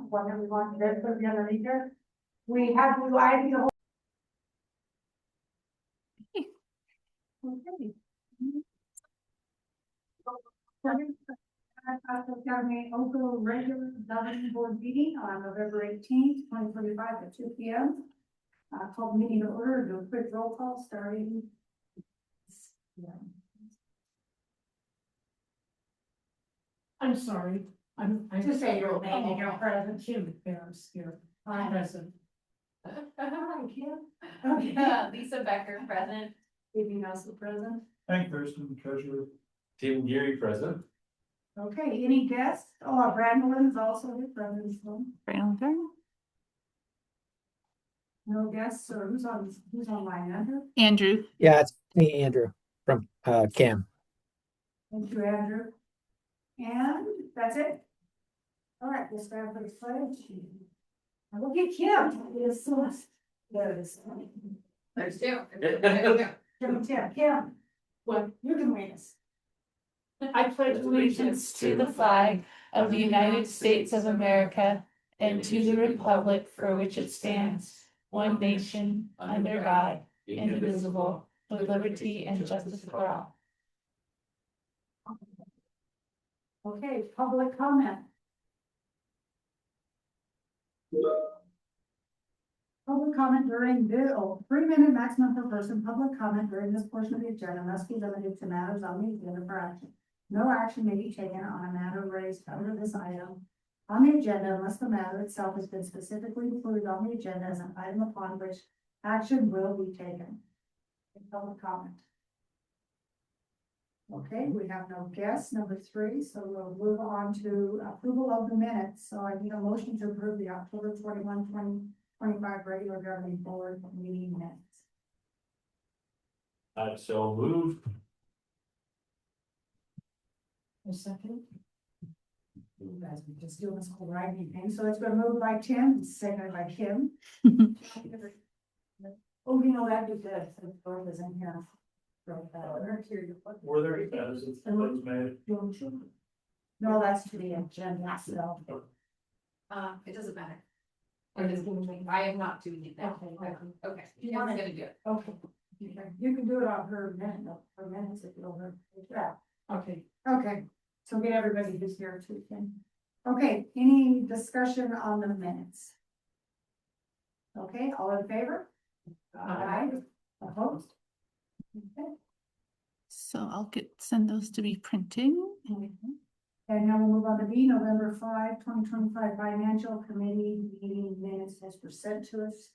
Whatever we want to do for the other leader. We have you, I feel. Okay. County Elko regular governing board meeting on November 18th, 2025 at 2 p.m. Called meeting to order, do a quick roll call starting. I'm sorry, I'm Just say your name and your present. Kim Barris here, Hi. present. Hi, Kim. Okay. Lisa Becker, present. Amy Nelson present. Hank Thurston, treasurer. Tim Geary, present. Okay, any guests? Oh, Brandon is also here, present. No guests, or who's online, Andrew? Andrew. Yeah, it's me, Andrew, from Cam. Thank you, Andrew. And that's it. All right, we'll stand for the pledge. Now look at Kim. It's so much. There it is. There's two. Kim and Tim. Kim, What? you can win us. I pledge allegiance to the flag of the United States of America and to the republic for which it stands, one nation, under God, indivisible, with liberty and justice for all. Okay, public comment. Public comment during the 3-minute maximum per person. Public comment during this portion of the agenda must be limited to matters on the agenda for action. No action may be taken on a matter raised under this item on the agenda unless the matter itself has been specifically included on the agenda as an item upon which action will be taken. Public comment. Okay, we have no guests, number 3, so we'll move on to approval of the minutes. So I need a motion to approve the October 21, 2025 regular governing board meeting minutes. So moved. A second. You guys are just doing this whole writing thing, so it's been moved by Tim, seconded by Kim. Oh, you know, that'd be good, since Dorf is in here. Were there any edits that was made? No, that's to the agenda, so. It doesn't matter. I am not doing it now. Okay, You Kim's want it? gonna do it. Okay. You can do it on her minutes if you don't. Yeah. Okay, Okay, so get everybody who's here too, Kim. Okay, any discussion on the minutes? Okay, all in favor? Aye. Opposed? Okay. So I'll send those to be printing. And now we'll move on to B, November 5, 2025 Financial Committee meeting minutes as were sent to us.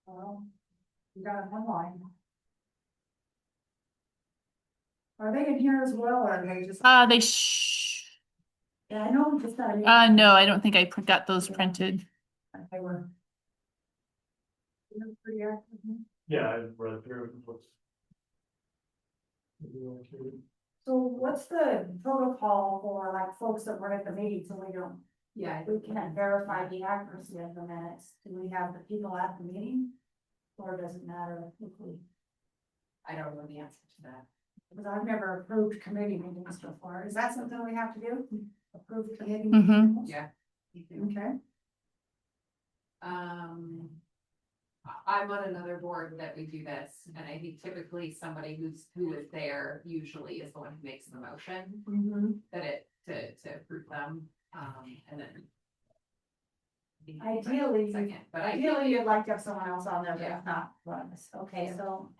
Well, you got it online. Are they in here as well, or are they just? Yeah, I know we just got. No, I don't think I got those printed. They were. They were pretty active. Yeah, I read through what's. So what's the protocol for like folks that were at the meeting, so we don't, Yeah, we can't verify the accuracy of the minutes? Do we have the people at the meeting? Or does it matter if we, I don't know the answer to that. because I've never approved committee meetings before, is that something we have to do? Approve committee? Mhm. meetings? Yeah. You can. Okay, I'm on another board that we do this, and I think typically somebody who is there usually is the one who makes the motion to approve them, and then. Ideally, Second, but ideally, you'd like to have someone else on there, but Yeah. if not, run this, okay, so.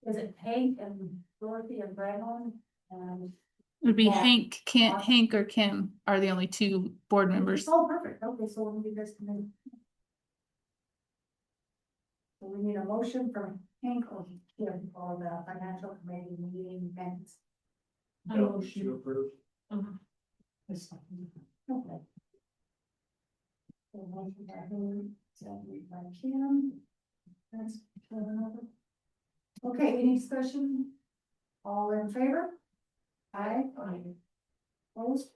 Is it Hank and Dorothy and Brandon and? It would be Yeah. Hank or Kim are the only 2 board members. Oh, perfect, okay, so when you guys come in. So we need a motion from Hank or Kim for the financial committee meeting minutes. I motion. To approve. A second. Okay. So motion by Hank, seconded by Kim. That's another. Okay, any discussion? All in favor? Aye. Opposed?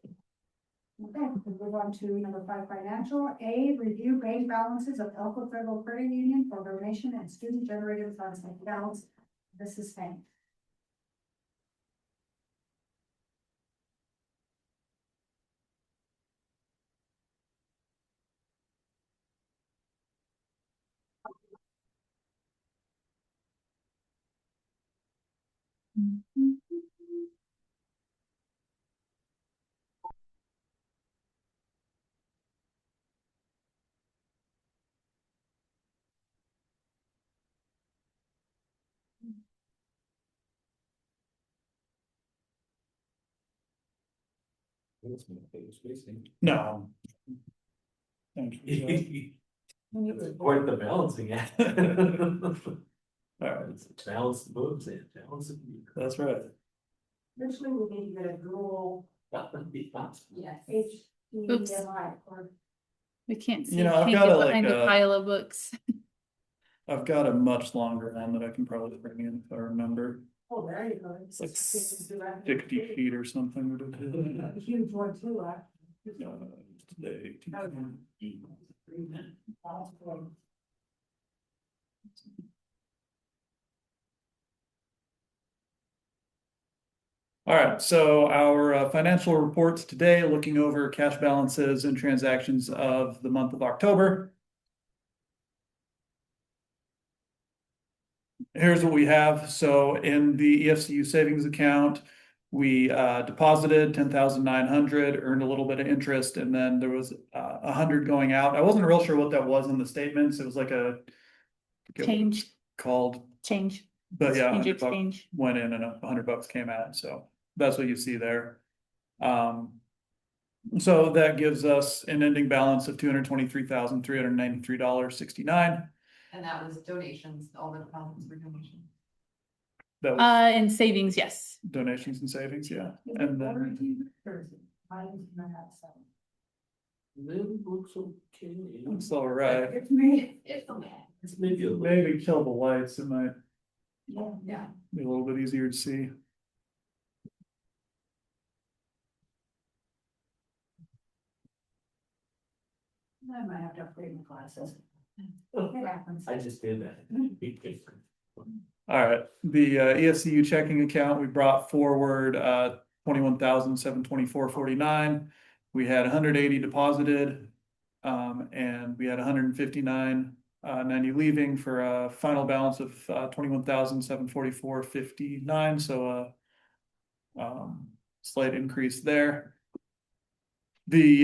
Okay, we'll move on to number 5, financial. A, review bank balances of Elko Federal Credit Union for donation and student generated funds and accounts This is Hank. No. Thank you. Quite the balancing act. Alright, Balance the books and balance the. that's right. Eventually we need to get a dual That would be fun. Yes. HDMI or We can't see, You know, I've can't got get a, like, behind a pile of books. I've got a much longer one that I can probably bring in if I remember. oh, there you go. It's like 60 feet or something. A huge one too, Today. All right, so our financial reports today, looking over cash balances and transactions of the month of October. Here's what we have. So in the EFCU savings account, we deposited 10,900, earned a little bit of interest, and then there was 100 going out. I wasn't real sure what that was in the statements. It was like a Change, called, change, but yeah, change 100 bucks exchange. went in and 100 bucks came out. So that's what you see there. So that gives us an ending balance of $223,393.69. And that was donations, all the deposits were donations. That was In savings, yes. donations and savings, yeah. And then Looks okay. it's all right. It's me. It's okay. It's maybe a little. Maybe kill the lights, it might Yeah. be a little bit easier to see. I might have to upgrade my glasses. It happens. I just did that. All right, the ESCU checking account, we brought forward 21,724.49. We had 180 deposited, and we had 159.90 leaving for a final balance of 21,744.59. So slight increase there. The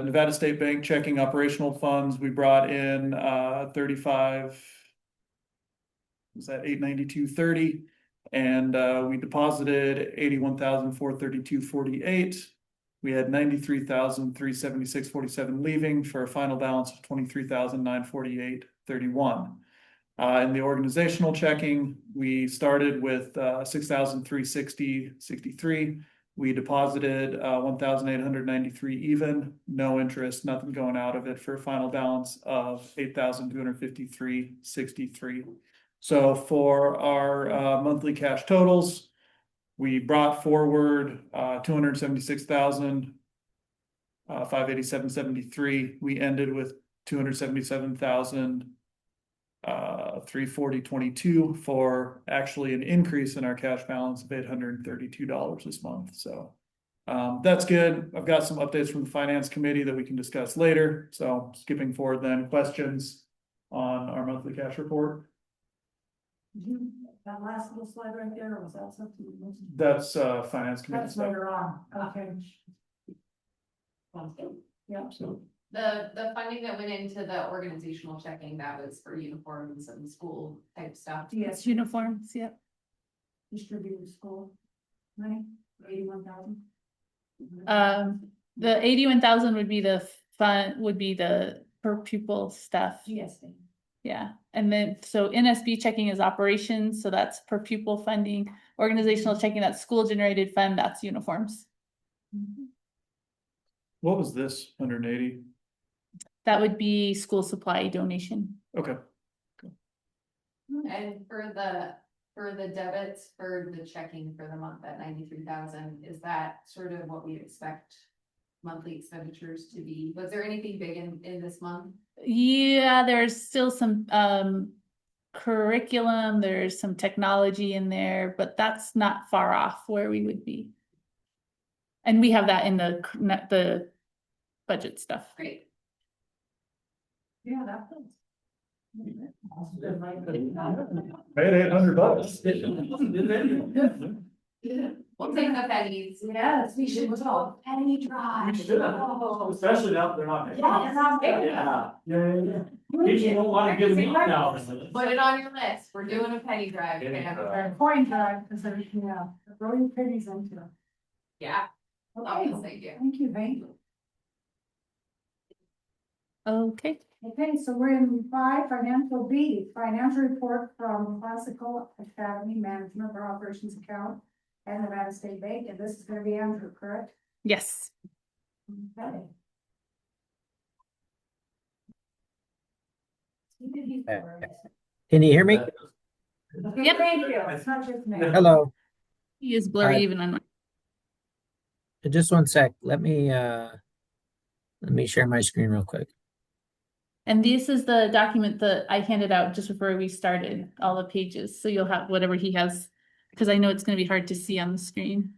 Nevada State Bank checking operational funds, we brought in 35. Was that 892.30, and we deposited 81,432.48. We had 93,376.47 leaving for a final balance of 23,948.31. In the organizational checking, we started with 6,360.63. We deposited 1,893 even, no interest, nothing going out of it, for a final balance of 8,253.63. So for our monthly cash totals, we brought forward 276,587.73. We ended with 277,340.22 for actually an increase in our cash balance of $832 this month. So that's good. I've got some updates from the finance committee that we can discuss later. So skipping forward then, questions on our monthly cash report? That last little slide right there, or was that something? That's finance committee That's stuff. later on, okay. Yeah. So The funding that went into the organizational checking, that was for uniforms and school type stuff. Yes, It's uniforms, yep. distributed school money, 81,000. The 81,000 would be the fund, would be the per pupil stuff. GSD. Yeah, and then, so NSB checking is operations, so that's per pupil funding. Organizational checking, that's school generated fund, that's uniforms. what was this 180? That would be school supply donation. Okay. And for the debits for the checking for the month at 93,000, is that sort of what we expect monthly expenditures to be? Was there anything big in this month? Yeah, there's still some curriculum, there's some technology in there, but that's not far off where we would be. And we have that in the budget stuff. Great. Yeah, that was. Made $800. We'll take the pennies. Yes, we should go penny drive. Oh. Especially now that they're not. Yeah, it's not big. Yeah. People don't wanna give me now. Put it on your list. We're doing a penny drive. Penny fam. drive. Or coin drive, because there's, yeah, throwing pennies into it. Yeah. Okay, Thank you. thank you, thank you. Okay, Okay, so we're in 5, financial B, financial report from Classical Academy Management for Operations Account and Nevada State Bank, and this is gonna be Andrew, correct? yes. Okay. Can you hear me? Okay, Yep. thank you, it's not just me. Hello. He is blurry Hi. even on. Just one sec. Let me share my screen real quick. And this is the document that I handed out just before we started, all the pages, so you'll have whatever he has, because I know it's gonna be hard to see on the screen.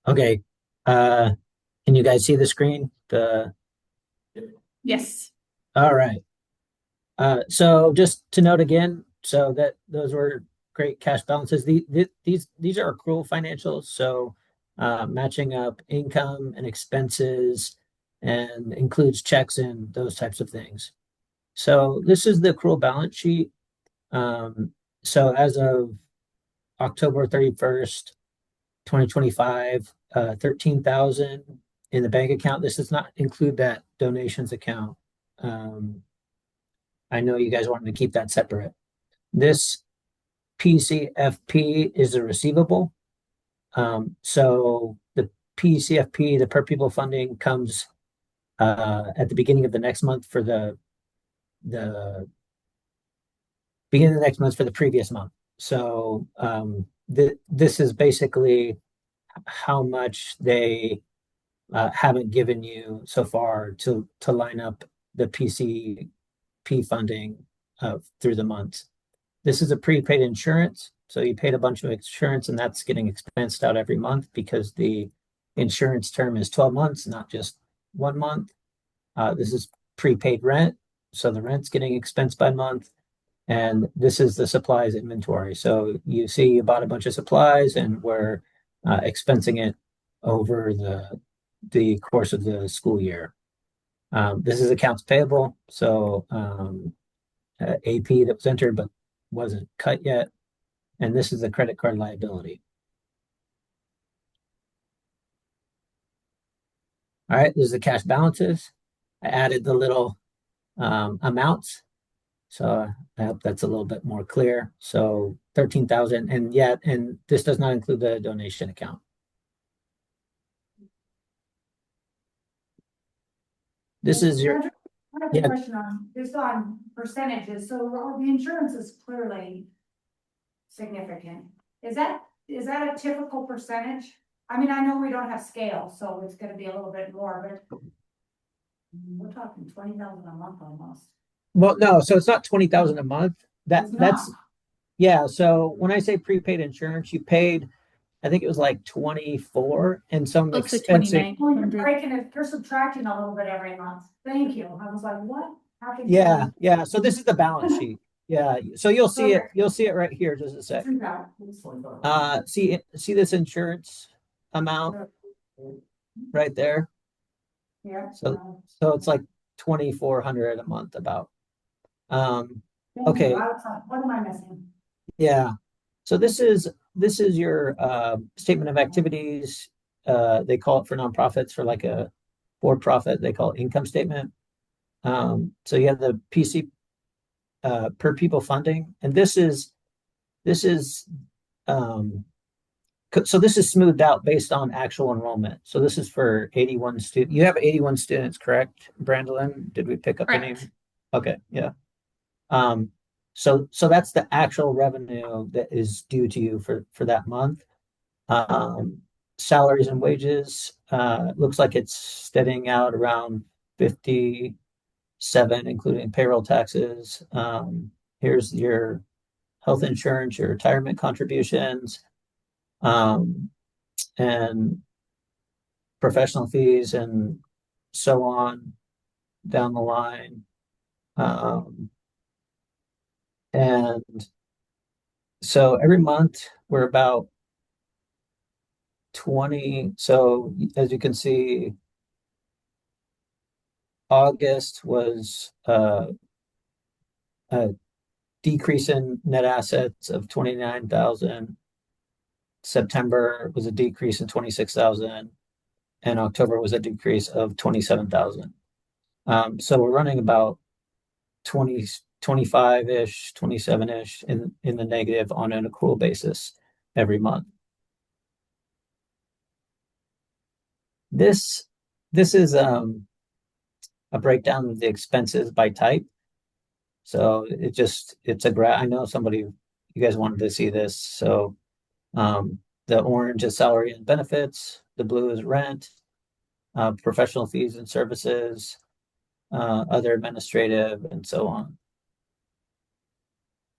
Okay. Can you guys see the screen? Yes, All right. So just to note again, so that those were great cash balances. These are accrual financials, so matching up income and expenses and includes checks and those types of things. So this is the accrual balance sheet. So as of October 31st, 2025, 13,000 in the bank account. This does not include that donations account. I know you guys wanted to keep that separate. This PCFP is a receivable. So the PCFP, the per pupil funding, comes at the beginning of the next month for the beginning of the next month for the previous month. So this is basically how much they haven't given you so far to line up the PCP funding through the month. This is a prepaid insurance. So you paid a bunch of insurance and that's getting expensed out every month because the insurance term is 12 months, not just 1 month. This is prepaid rent. So the rent's getting expensed by month. And this is the supplies inventory. So you see you bought a bunch of supplies and we're expensing it over the course of the school year. This is accounts payable. So AP that was entered but wasn't cut yet. And this is the credit card liability. All right, this is the cash balances. I added the little amounts. So I hope that's a little bit more clear. So 13,000 and this does not include the donation account. This is your, I have yeah. a question just on percentages, so the insurance is clearly significant. Is that a typical percentage? I mean, I know we don't have scale, so it's gonna be a little bit more, but we're talking 20,000 a month almost. Well, no, so it's not 20,000 a month. It's That's not. yeah. So when I say prepaid insurance, you paid, I think it was like 24 and some close to expensing. 29. Well, you're breaking it, you're subtracting a little bit every month. Thank you. I was like, what? How can you- Yeah. So this is the balance sheet. Yeah. So you'll see it. Okay. You'll see it right here. Just a sec. True that. See this insurance amount right there. Yeah. So it's like 2,400 a month about. Thank okay. you. What am I missing? Yeah. So this is your statement of activities. They call it for nonprofits for like a for-profit. They call it income statement. So you have the PC per pupil funding, and this is so this is smoothed out based on actual enrollment. So this is for 81 students. You have 81 students, correct, Brandolyn? Did we pick up any? Correct. Okay, yeah. So that's the actual revenue that is due to you for that month. Salaries and wages, looks like it's steadying out around 57, including payroll taxes. here's your health insurance, your retirement contributions, and professional fees and so on down the line. And so every month we're about 20. So as you can see, August was a decrease in net assets of 29,000. September was a decrease in 26,000, and October was a decrease of 27,000. So we're running about 20, 25-ish, 27-ish in the negative on an accrual basis every month. This is a breakdown of the expenses by type. So it's a graph. I know you guys wanted to see this. So the orange is salary and benefits, the blue is rent, professional fees and services, other administrative, and so on.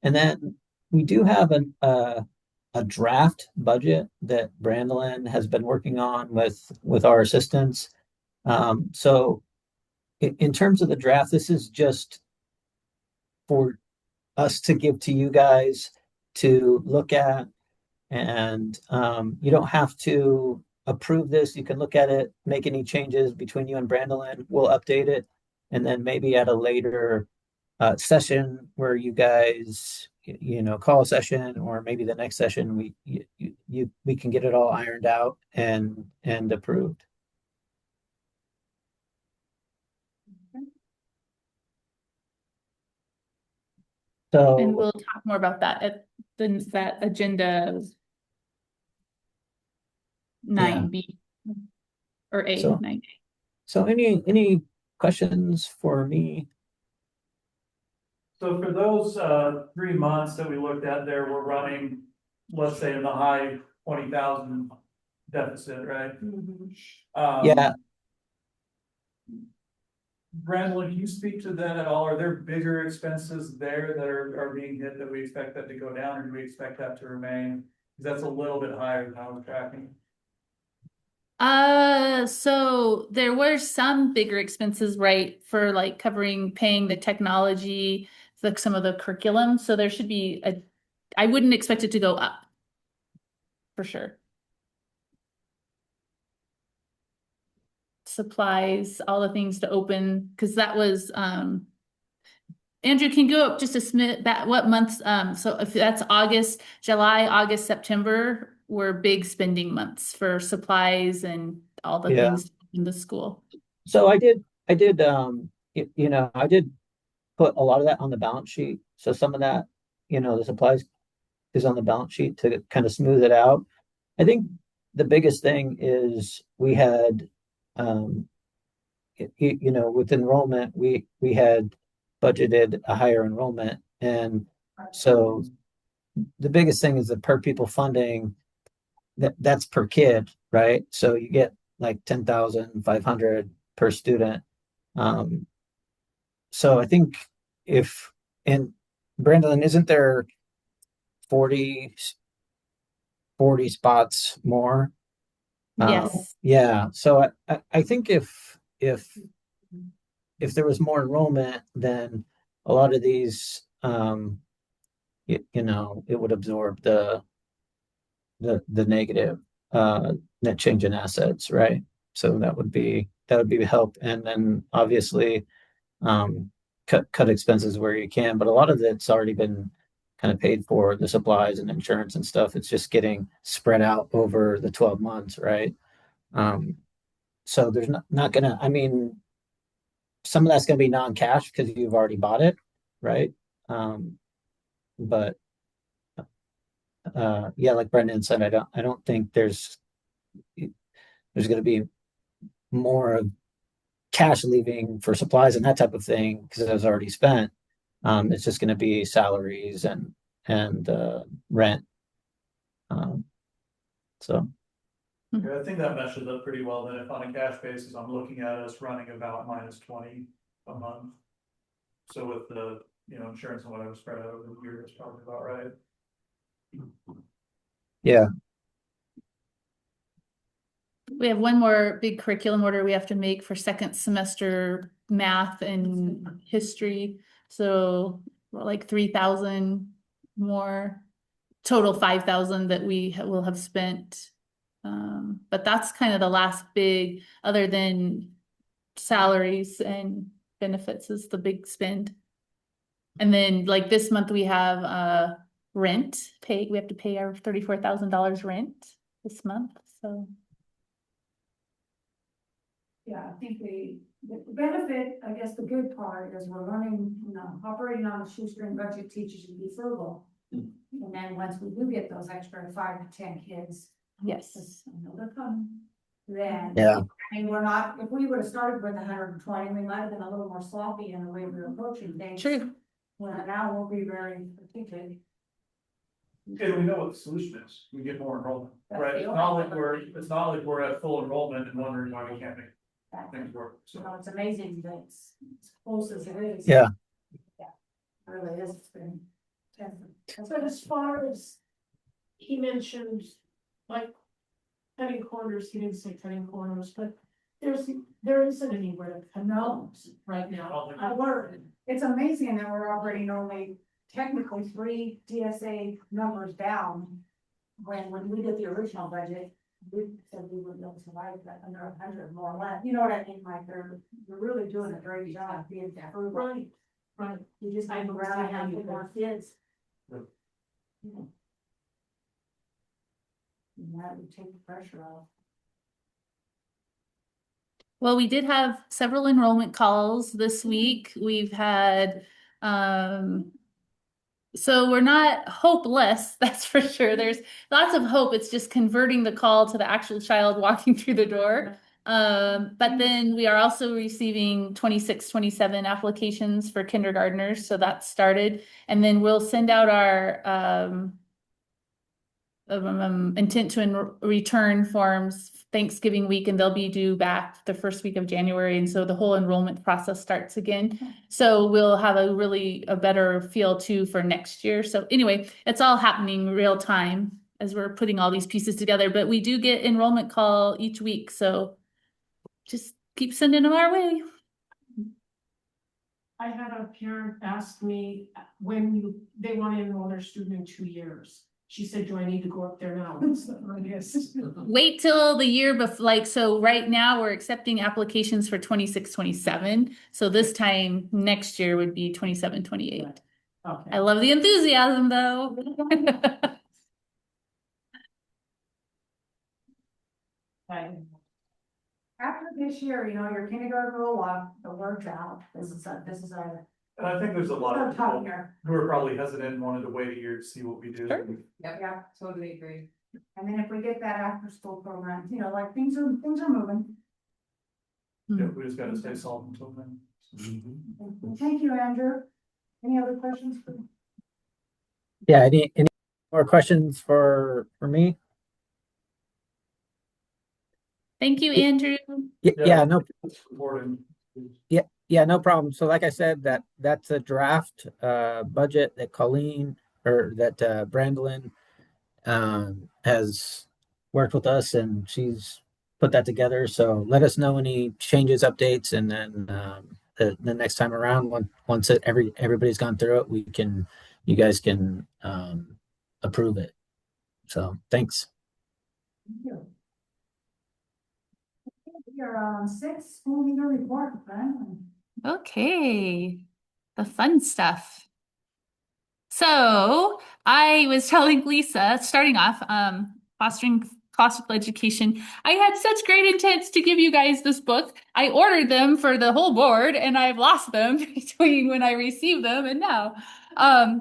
And then we do have a draft budget that Brandolin has been working on with our assistants. So in terms of the draft, this is just for us to give to you guys to look at. And you don't have to approve this. You can look at it, make any changes between you and Brandolin. We'll update it. And then maybe at a later session where you guys, call a session, or maybe the next session, we can get it all ironed out and approved. And So we'll talk more about that at that agenda 9B or A, So- 9A. so any questions for me? So for those 3 months that we looked at there, we're running, let's say, in the high 20,000 deficit, right? Yeah. Brandon, can you speak to that at all? Are there bigger expenses there that are being hit that we expect that to go down, or do we expect that to remain? Because that's a little bit higher than how we're tracking. So there were some bigger expenses, right, for like paying the technology, like some of the curriculum. So there should be I wouldn't expect it to go up. For sure. Supplies, all the things to open, because that was, Andrew, can you go up just a smidge, that, what months, so if that's August, July, August, September were big spending months for supplies and all the Yeah. things in the school. So I did I did put a lot of that on the balance sheet. So some of that, the supplies is on the balance sheet to kind of smooth it out. I think the biggest thing is we had, with enrollment, we had budgeted a higher enrollment. And so the biggest thing is the per pupil funding that's per kid, right? So you get like 10,500 per student. So I think and Brandon, isn't there 40 spots more? Yes. Yeah. So I think if there was more enrollment, then a lot of these, it would absorb the negative net change in assets, right? So that would be help. And then obviously cut expenses where you can, but a lot of it's already been kind of paid for, the supplies and insurance and stuff. It's just getting spread out over the 12 months, right? So there's not gonna, I mean, some of that's gonna be non-cash because you've already bought it, right? But yeah, like Brendan said, I don't think there's gonna be more of cash leaving for supplies and that type of thing because it was already spent. It's just gonna be salaries and rent. So Yeah, I think that meshes up pretty well. Then if on a cash basis, I'm looking at us running about -20 a month. So with the insurance and whatever spread out over the year is probably about right. Yeah. We have one more big curriculum order we have to make for second semester math and history. So we're like 3,000 more, total 5,000 that we will have spent. But that's kind of the last big, other than salaries and benefits is the big spend. And then like this month we have rent paid. We have to pay our $34,000 rent this month. So Yeah, I think the benefit, I guess the good part is we're learning, operating on a shoestring budget teaches you to be frugal. And then once we do get those extra 5 to 10 kids, yes. I know they're coming, then. Yeah. I mean, we're not, if we would have started with 120, we might have been a little more sloppy in the way we were approaching things. True. Well, now we'll be very particular. Okay, we know what the solution is. We get more enrollment, That's right? the It's only not like one. it's not like we're at full enrollment and wondering why we can't make things work. You So know, it's amazing that it's as close as it is. Yeah. Yeah, it really is, it's been. But as far as he mentioned, like cutting corners, he didn't say cutting corners, but there isn't anywhere to cut corners right now. It's amazing that we're operating only technically 3 DSA numbers down. When we did the original budget, we said we would be able to survive that under 100 more or less, you know what I mean, like they're really doing a great job being that frugal. Right. You just I move around and understand how have you more feel. kids. Yeah. And that would take the pressure off. Well, we did have several enrollment calls this week. We've had, so we're not hopeless, that's for sure. There's lots of hope. It's just converting the call to the actual child walking through the door. But then we are also receiving 26, 27 applications for kindergartners. So that started. And then we'll send out our, intent to return forms Thanksgiving week, and they'll be due back the first week of January. And so the whole enrollment process starts again. So we'll have a better feel too for next year. So anyway, it's all happening real time as we're putting all these pieces together, but we do get enrollment call each week. So just keep sending them our way. I had a parent ask me when they want to enroll their student in 2 years. She said, do I need to go up there now? Yes. Wait till the year before, so right now we're accepting applications for 26, 27. So this time next year would be 27, 28. Okay. I love the enthusiasm though. After this year, your kindergarten roll up, the word's out, this is a and I think there's a lot of tough people year. who are probably hesitant and wanted to wait a year to see what we do. Sure. Yeah, Totally agree. and then if we get that after school program, like things are moving. Yeah, we just gotta stay solid until then. Thank you, Andrew. Any other questions? Yeah. Any more questions for me? Thank you, Andrew. Yeah. No. Supporting. Yeah, no problem. So like I said, that's a draft budget that Colleen or that Brandolyn has worked with us and she's put that together. So let us know any changes, updates, and then the next time around, once everybody's gone through it, you guys can approve it. So thanks. Thank you. We are on 6 school leader report, Brandon. Okay, the fun stuff. So I was telling Lisa, starting off, fostering classical education. I had such great intents to give you guys this book. I ordered them for the whole board and I've lost them between when I received them and now.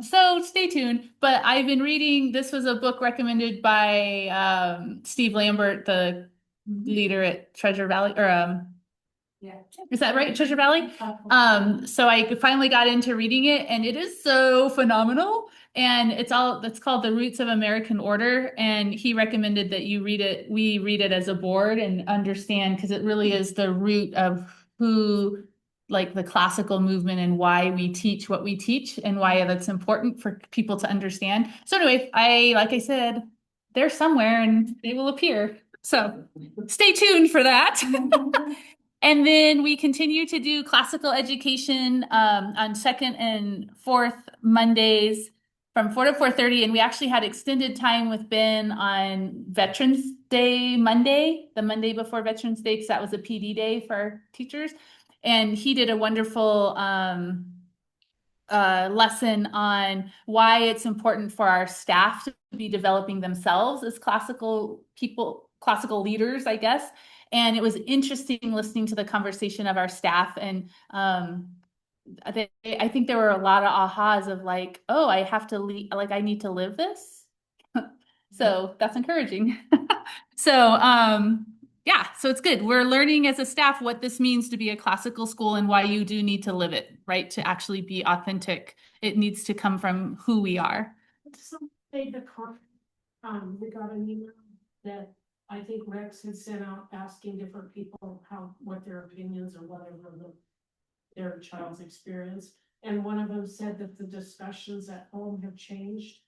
So stay tuned. But I've been reading, this was a book recommended by Steve Lambert, the leader at Treasure Valley, or Yeah. is that right? Treasure Valley? So I finally got into reading it and it is so phenomenal. And it's called The Roots of American Order. And he recommended that we read it as a board and understand, because it really is the root of who like the classical movement and why we teach what we teach and why that's important for people to understand. So anyway, like I said, they're somewhere and they will appear. So stay tuned for that. And then we continue to do classical education on second and fourth Mondays from 4 to 4:30. And we actually had extended time with Ben on Veterans Day Monday, the Monday before Veterans Day, because that was a PD day for our teachers. And he did a wonderful lesson on why it's important for our staff to be developing themselves as classical people, classical leaders, I guess. And it was interesting listening to the conversation of our staff. And I think there were a lot of ahas of like, oh, I have to like, I need to live this. So that's encouraging. So, yeah, so it's good. We're learning as a staff what this means to be a classical school and why you do need to live it, right? To actually be authentic. It needs to come from who we are. Some made the comment, we got an email that I think Rex had sent out asking different people what their opinions or whatever their child's experience. And one of them said that the discussions at home have changed.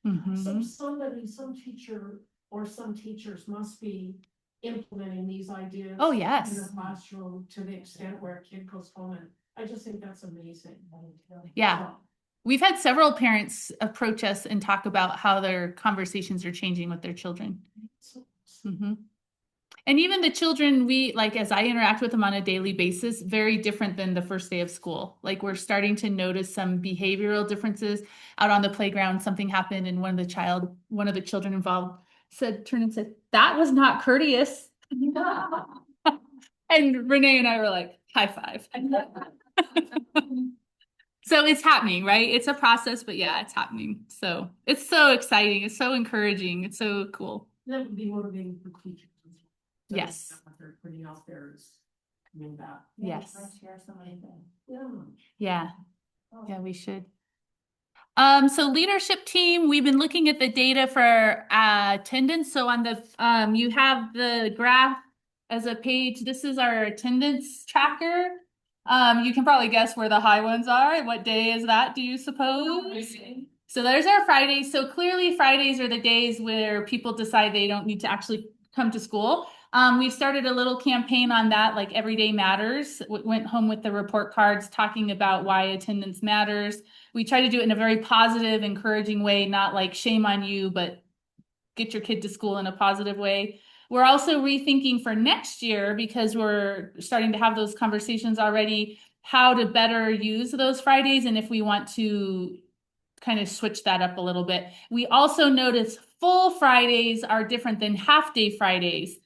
So some teacher or some teachers must be implementing these ideas. Oh, in yes. the classroom to the extent where a kid goes home, and I just think that's amazing. Yeah. We've had several parents approach us and talk about how their conversations are changing with their children. Mm-hmm. And even the children as I interact with them on a daily basis, very different than the first day of school. Like we're starting to notice some behavioral differences out on the playground. Something happened and one of the children involved turned and said, "That was not courteous." And Renee and I were like, high five. So it's happening, right? It's a process, but yeah, it's happening. So it's so exciting. It's so encouraging. It's so cool. That would be motivating for teachers. Yes. What they're putting out there is doing that. Yes. Share some of these things. Yeah. Yeah, we should. So leadership team, we've been looking at the data for attendance. So on the you have the graph as a page. This is our attendance tracker. You can probably guess where the high ones are. What day is that, do you suppose? So there's our Fridays. So clearly Fridays are the days where people decide they don't need to actually come to school. We've started a little campaign on that, like Every Day Matters. Went home with the report cards talking about why attendance matters. We try to do it in a very positive, encouraging way, not like shame on you, but get your kid to school in a positive way. We're also rethinking for next year, because we're starting to have those conversations already, how to better use those Fridays and if we want to kind of switch that up a little bit. We also notice full Fridays are different than half day Fridays.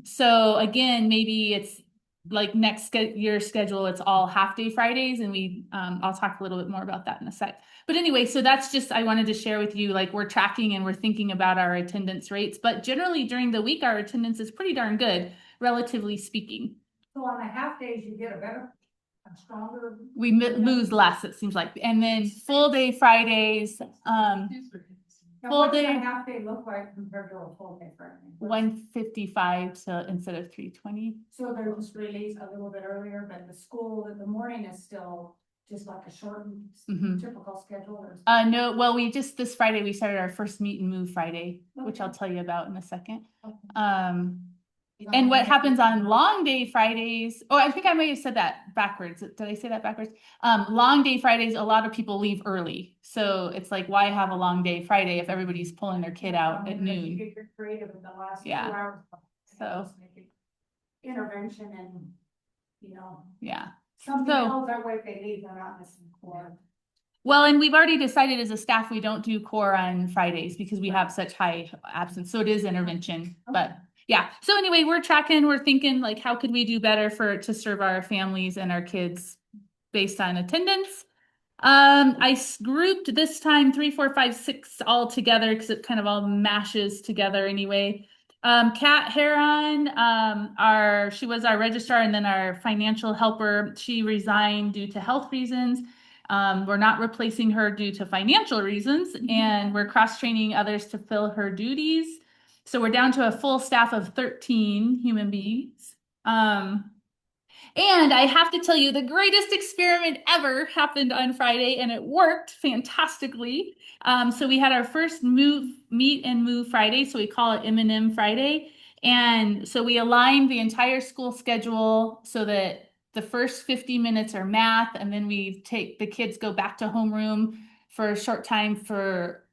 So again, maybe it's like next year schedule, it's all half day Fridays, and I'll talk a little bit more about that in a sec. But anyway, so that's just, I wanted to share with you, like we're tracking and we're thinking about our attendance rates, but generally during the week, our attendance is pretty darn good, relatively speaking. So on the half days, you get a stronger. We lose less, it seems like. And then full day Fridays, full day. What's a half day look like compared to a full day Friday? 155 instead of 320. So they're just released a little bit earlier, but the morning is still just like a shortened typical schedule. No, well, this Friday, we started our first Meet and Move Friday, which I'll tell you about in a second. And what happens on long day Fridays, I think I may have said that backwards. Did I say that backwards? Long day Fridays, a lot of people leave early. So it's like, why have a long day Friday if everybody's pulling their kid out at noon? You get creative in the last 2 Yeah. hours. So intervention and, yeah. something else that way if they leave, they're not missing core. Well, and we've already decided as a staff, we don't do core on Fridays because we have such high absence. So it is intervention, but yeah. So anyway, we're tracking, we're thinking like, how could we do better to serve our families and our kids based on attendance? I grouped this time 3, 4, 5, 6 all together because it kind of all mashes together anyway. Kat Heron, she was our registrar and then our financial helper. She resigned due to health reasons. We're not replacing her due to financial reasons, and we're cross-training others to fill her duties. So we're down to a full staff of 13 human beings. And I have to tell you, the greatest experiment ever happened on Friday, and it worked fantastically. So we had our first meet and move Friday, so we call it M&M Friday. And so we aligned the entire school schedule so that the first 50 minutes are math, and then we take the kids go back to homeroom for a short time for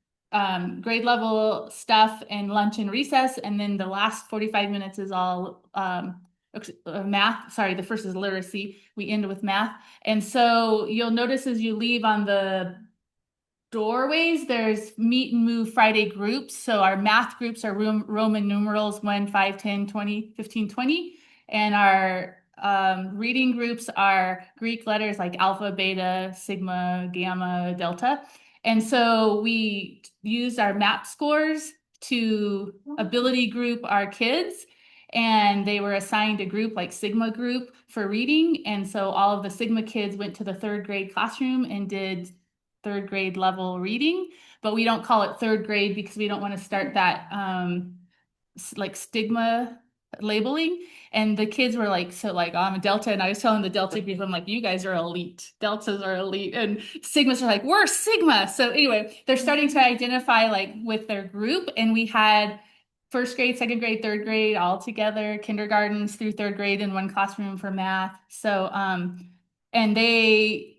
grade level stuff and lunch and recess, and then the last 45 minutes is all math. Sorry, the first is literacy. We end with math. And so you'll notice as you leave on the doorways, there's meet and move Friday groups. So our math groups are Roman numerals 1, 5, 10, 20, 15, 20. And our reading groups are Greek letters like alpha, beta, sigma, gamma, delta. And so we use our MAP scores to ability group our kids. And they were assigned a group like Sigma group for reading. And so all of the Sigma kids went to the third grade classroom and did third grade level reading, but we don't call it third grade because we don't want to start that like stigma labeling. And the kids were like, so like, oh, I'm a Delta. And I was telling the Delta group, I'm like, you guys are elite. Deltas are elite. And Sigmas are like, we're Sigma. So anyway, they're starting to identify like with their group. And we had first grade, second grade, third grade all together, kindergartens through third grade in one classroom for math. So, and they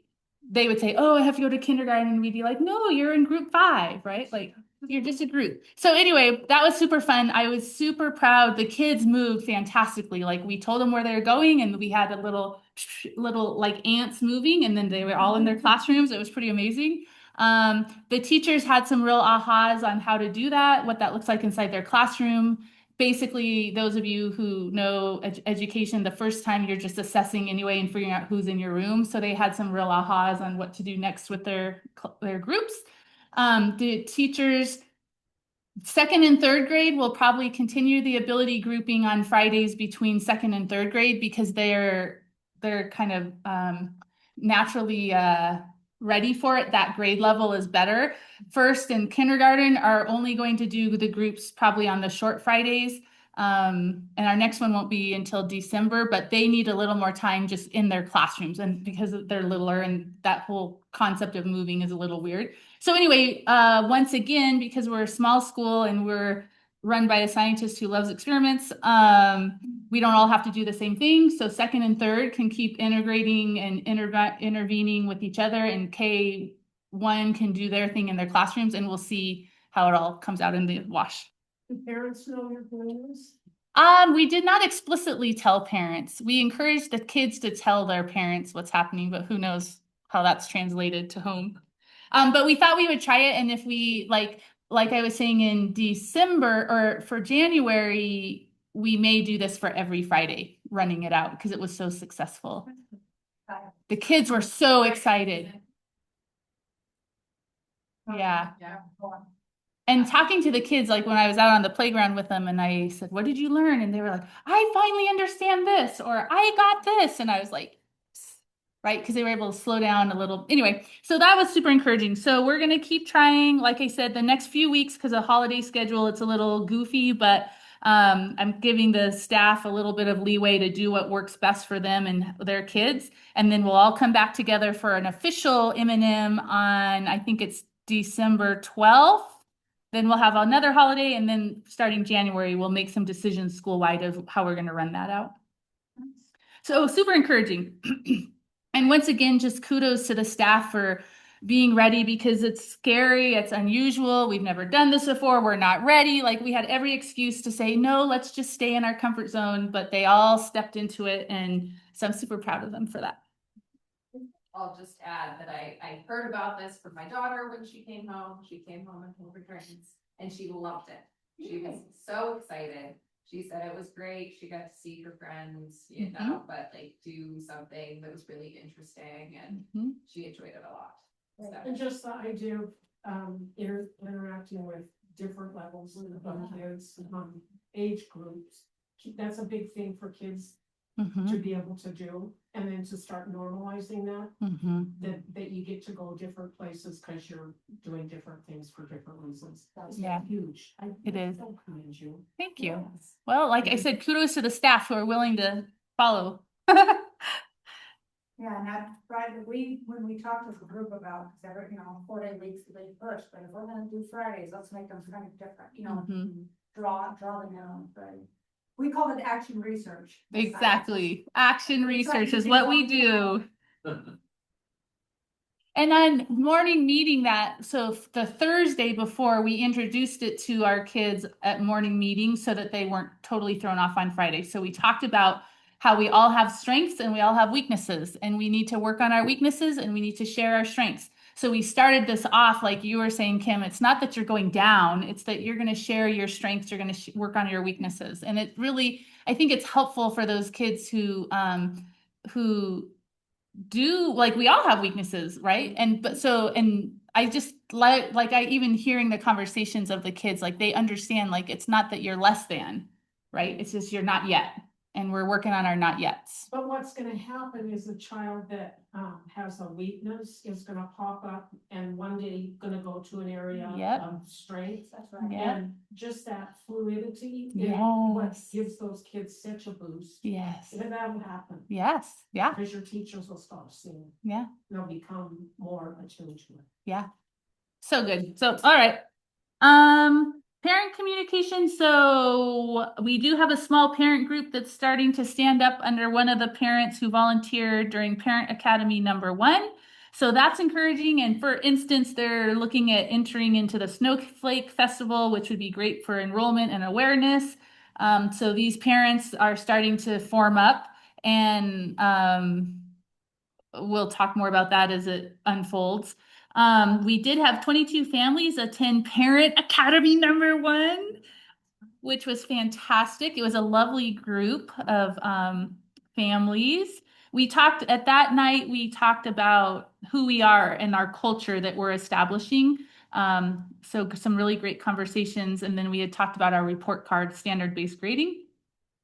would say, oh, I have to go to kindergarten. And we'd be like, no, you're in group 5, right? Like, you're just a group. So anyway, that was super fun. I was super proud. The kids moved fantastically. Like we told them where they were going, and we had a little like ants moving, and then they were all in their classrooms. It was pretty amazing. The teachers had some real ahas on how to do that, what that looks like inside their classroom. Basically, those of you who know education, the first time you're just assessing anyway and figuring out who's in your room. So they had some real ahas on what to do next with their groups. The teachers, second and third grade will probably continue the ability grouping on Fridays between second and third grade because they're kind of naturally ready for it. That grade level is better. First and kindergarten are only going to do the groups probably on the short Fridays. And our next one won't be until December, but they need a little more time just in their classrooms, and because they're littler and that whole concept of moving is a little weird. So anyway, once again, because we're a small school and we're run by a scientist who loves experiments, we don't all have to do the same thing. So second and third can keep integrating and intervening with each other, and K1 can do their thing in their classrooms, and we'll see how it all comes out in the wash. Do parents know your plans? We did not explicitly tell parents. We encouraged the kids to tell their parents what's happening, but who knows how that's translated to home. But we thought we would try it, and if we like I was saying in December or for January, we may do this for every Friday, running it out because it was so successful. The kids were so excited. Yeah. And talking to the kids, like when I was out on the playground with them and I said, what did you learn? And they were like, I finally understand this, or I got this. And I was like, right? Because they were able to slow down a little. Anyway, so that was super encouraging. So we're going to keep trying, like I said, the next few weeks, because of holiday schedule, it's a little goofy, but I'm giving the staff a little bit of leeway to do what works best for them and their kids. And then we'll all come back together for an official M&M on, I think it's December 12th. Then we'll have another holiday, and then starting January, we'll make some decisions school-wide of how we're going to run that out. So super encouraging. And once again, just kudos to the staff for being ready, because it's scary, it's unusual, we've never done this before, we're not ready. Like we had every excuse to say, no, let's just stay in our comfort zone, but they all stepped into it, and so I'm super proud of them for that. I'll just add that I heard about this from my daughter when she came home. She came home and told her parents, and she loved it. She was so excited. She said it was great. She got to see her friends, you know, but like do something that was really interesting, and she enjoyed it a lot. So. And just the idea of interacting with different levels of kids, age groups, that's a big thing for kids to be able to do, and then to start normalizing that, that you get to go different places because you're doing different things for different reasons. That's huge. It is. So commend you. Thank you. Yes. Well, like I said, kudos to the staff who are willing to follow. Yeah, and that's right, when we talked as a group about, cause every, 4-day weeks the first, but if we're gonna do Fridays, let's make them kind of different, Mhm. draw them in on Friday. We call it action research. Exactly. Action research is what we do. And on morning meeting so the Thursday before, we introduced it to our kids at morning meeting so that they weren't totally thrown off on Friday. So we talked about how we all have strengths and we all have weaknesses, and we need to work on our weaknesses and we need to share our strengths. So we started this off, like you were saying, Kim, it's not that you're going down, it's that you're going to share your strengths, you're going to work on your weaknesses. And it really, I think it's helpful for those kids who do, like, we all have weaknesses, right? And I just like I even hearing the conversations of the kids, like they understand, like it's not that you're less than, right? It's just you're not yet, and we're working on our not yets. But what's gonna happen is a child that has a weakness is gonna pop up and one day gonna go to an area Yep. of strength. That's right. Yeah. And just that fluidity is what Yes. gives those kids such a boost. Yes. And that'll happen. Yes. Yeah. Because your teachers will start seeing. Yeah. They'll become more attuned to it. Yeah. So good. So, all right. Parent communication. So we do have a small parent group that's starting to stand up under one of the parents who volunteered during Parent Academy #1. So that's encouraging. And for instance, they're looking at entering into the Snowflake Festival, which would be great for enrollment and awareness. So these parents are starting to form up, and we'll talk more about that as it unfolds. We did have 22 families attend Parent Academy #1, which was fantastic. It was a lovely group of families. We talked at that night, we talked about who we are and our culture that we're establishing. So some really great conversations. And then we had talked about our report card, standard-based grading.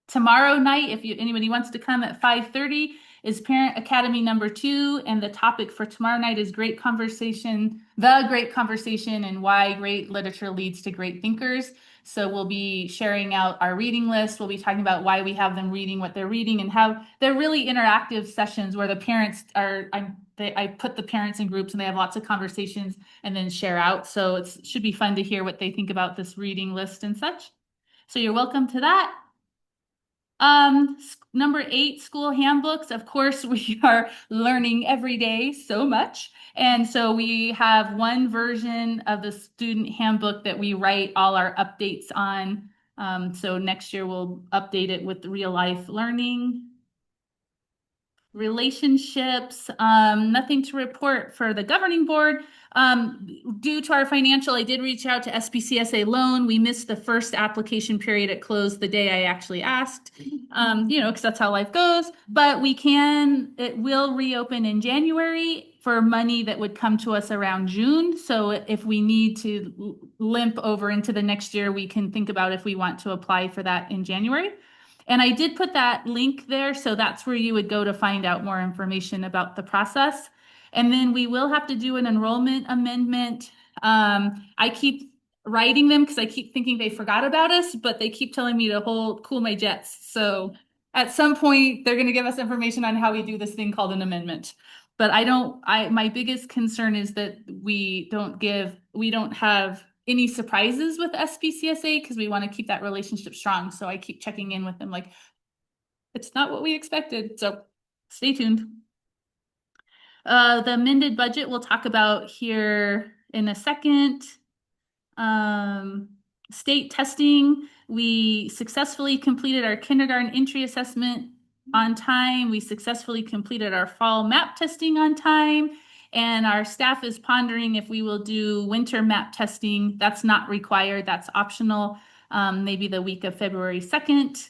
Tomorrow night, if anybody wants to come at 5:30, is Parent Academy #2, and the topic for tomorrow night is great conversation, and why great literature leads to great thinkers. So we'll be sharing out our reading list. We'll be talking about why we have them reading what they're reading, and how they're really interactive sessions where the parents are, I put the parents in groups and they have lots of conversations and then share out. So it should be fun to hear what they think about this reading list and such. So you're welcome to that. #8, school handbooks. Of course, we are learning every day so much. And so we have one version of the student handbook that we write all our updates on. So next year we'll update it with real life learning. Relationships, nothing to report for the governing board. Due to our financial, I did reach out to SBCSA loan. We missed the first application period. It closed the day I actually asked, because that's how life goes. But it will reopen in January for money that would come to us around June. So if we need to limp over into the next year, we can think about if we want to apply for that in January. And I did put that link there, so that's where you would go to find out more information about the process. And then we will have to do an enrollment amendment. I keep writing them because I keep thinking they forgot about us, but they keep telling me to cool my jets. So at some point, they're going to give us information on how we do this thing called an amendment. But my biggest concern is that we don't have any surprises with SBCSA because we want to keep that relationship strong. So I keep checking in with them, like, it's not what we expected. So stay tuned. The amended budget we'll talk about here in a second. State testing. We successfully completed our kindergarten entry assessment on time. We successfully completed our fall map testing on time. And our staff is pondering if we will do winter map testing. That's not required, that's optional, maybe the week of February 2nd.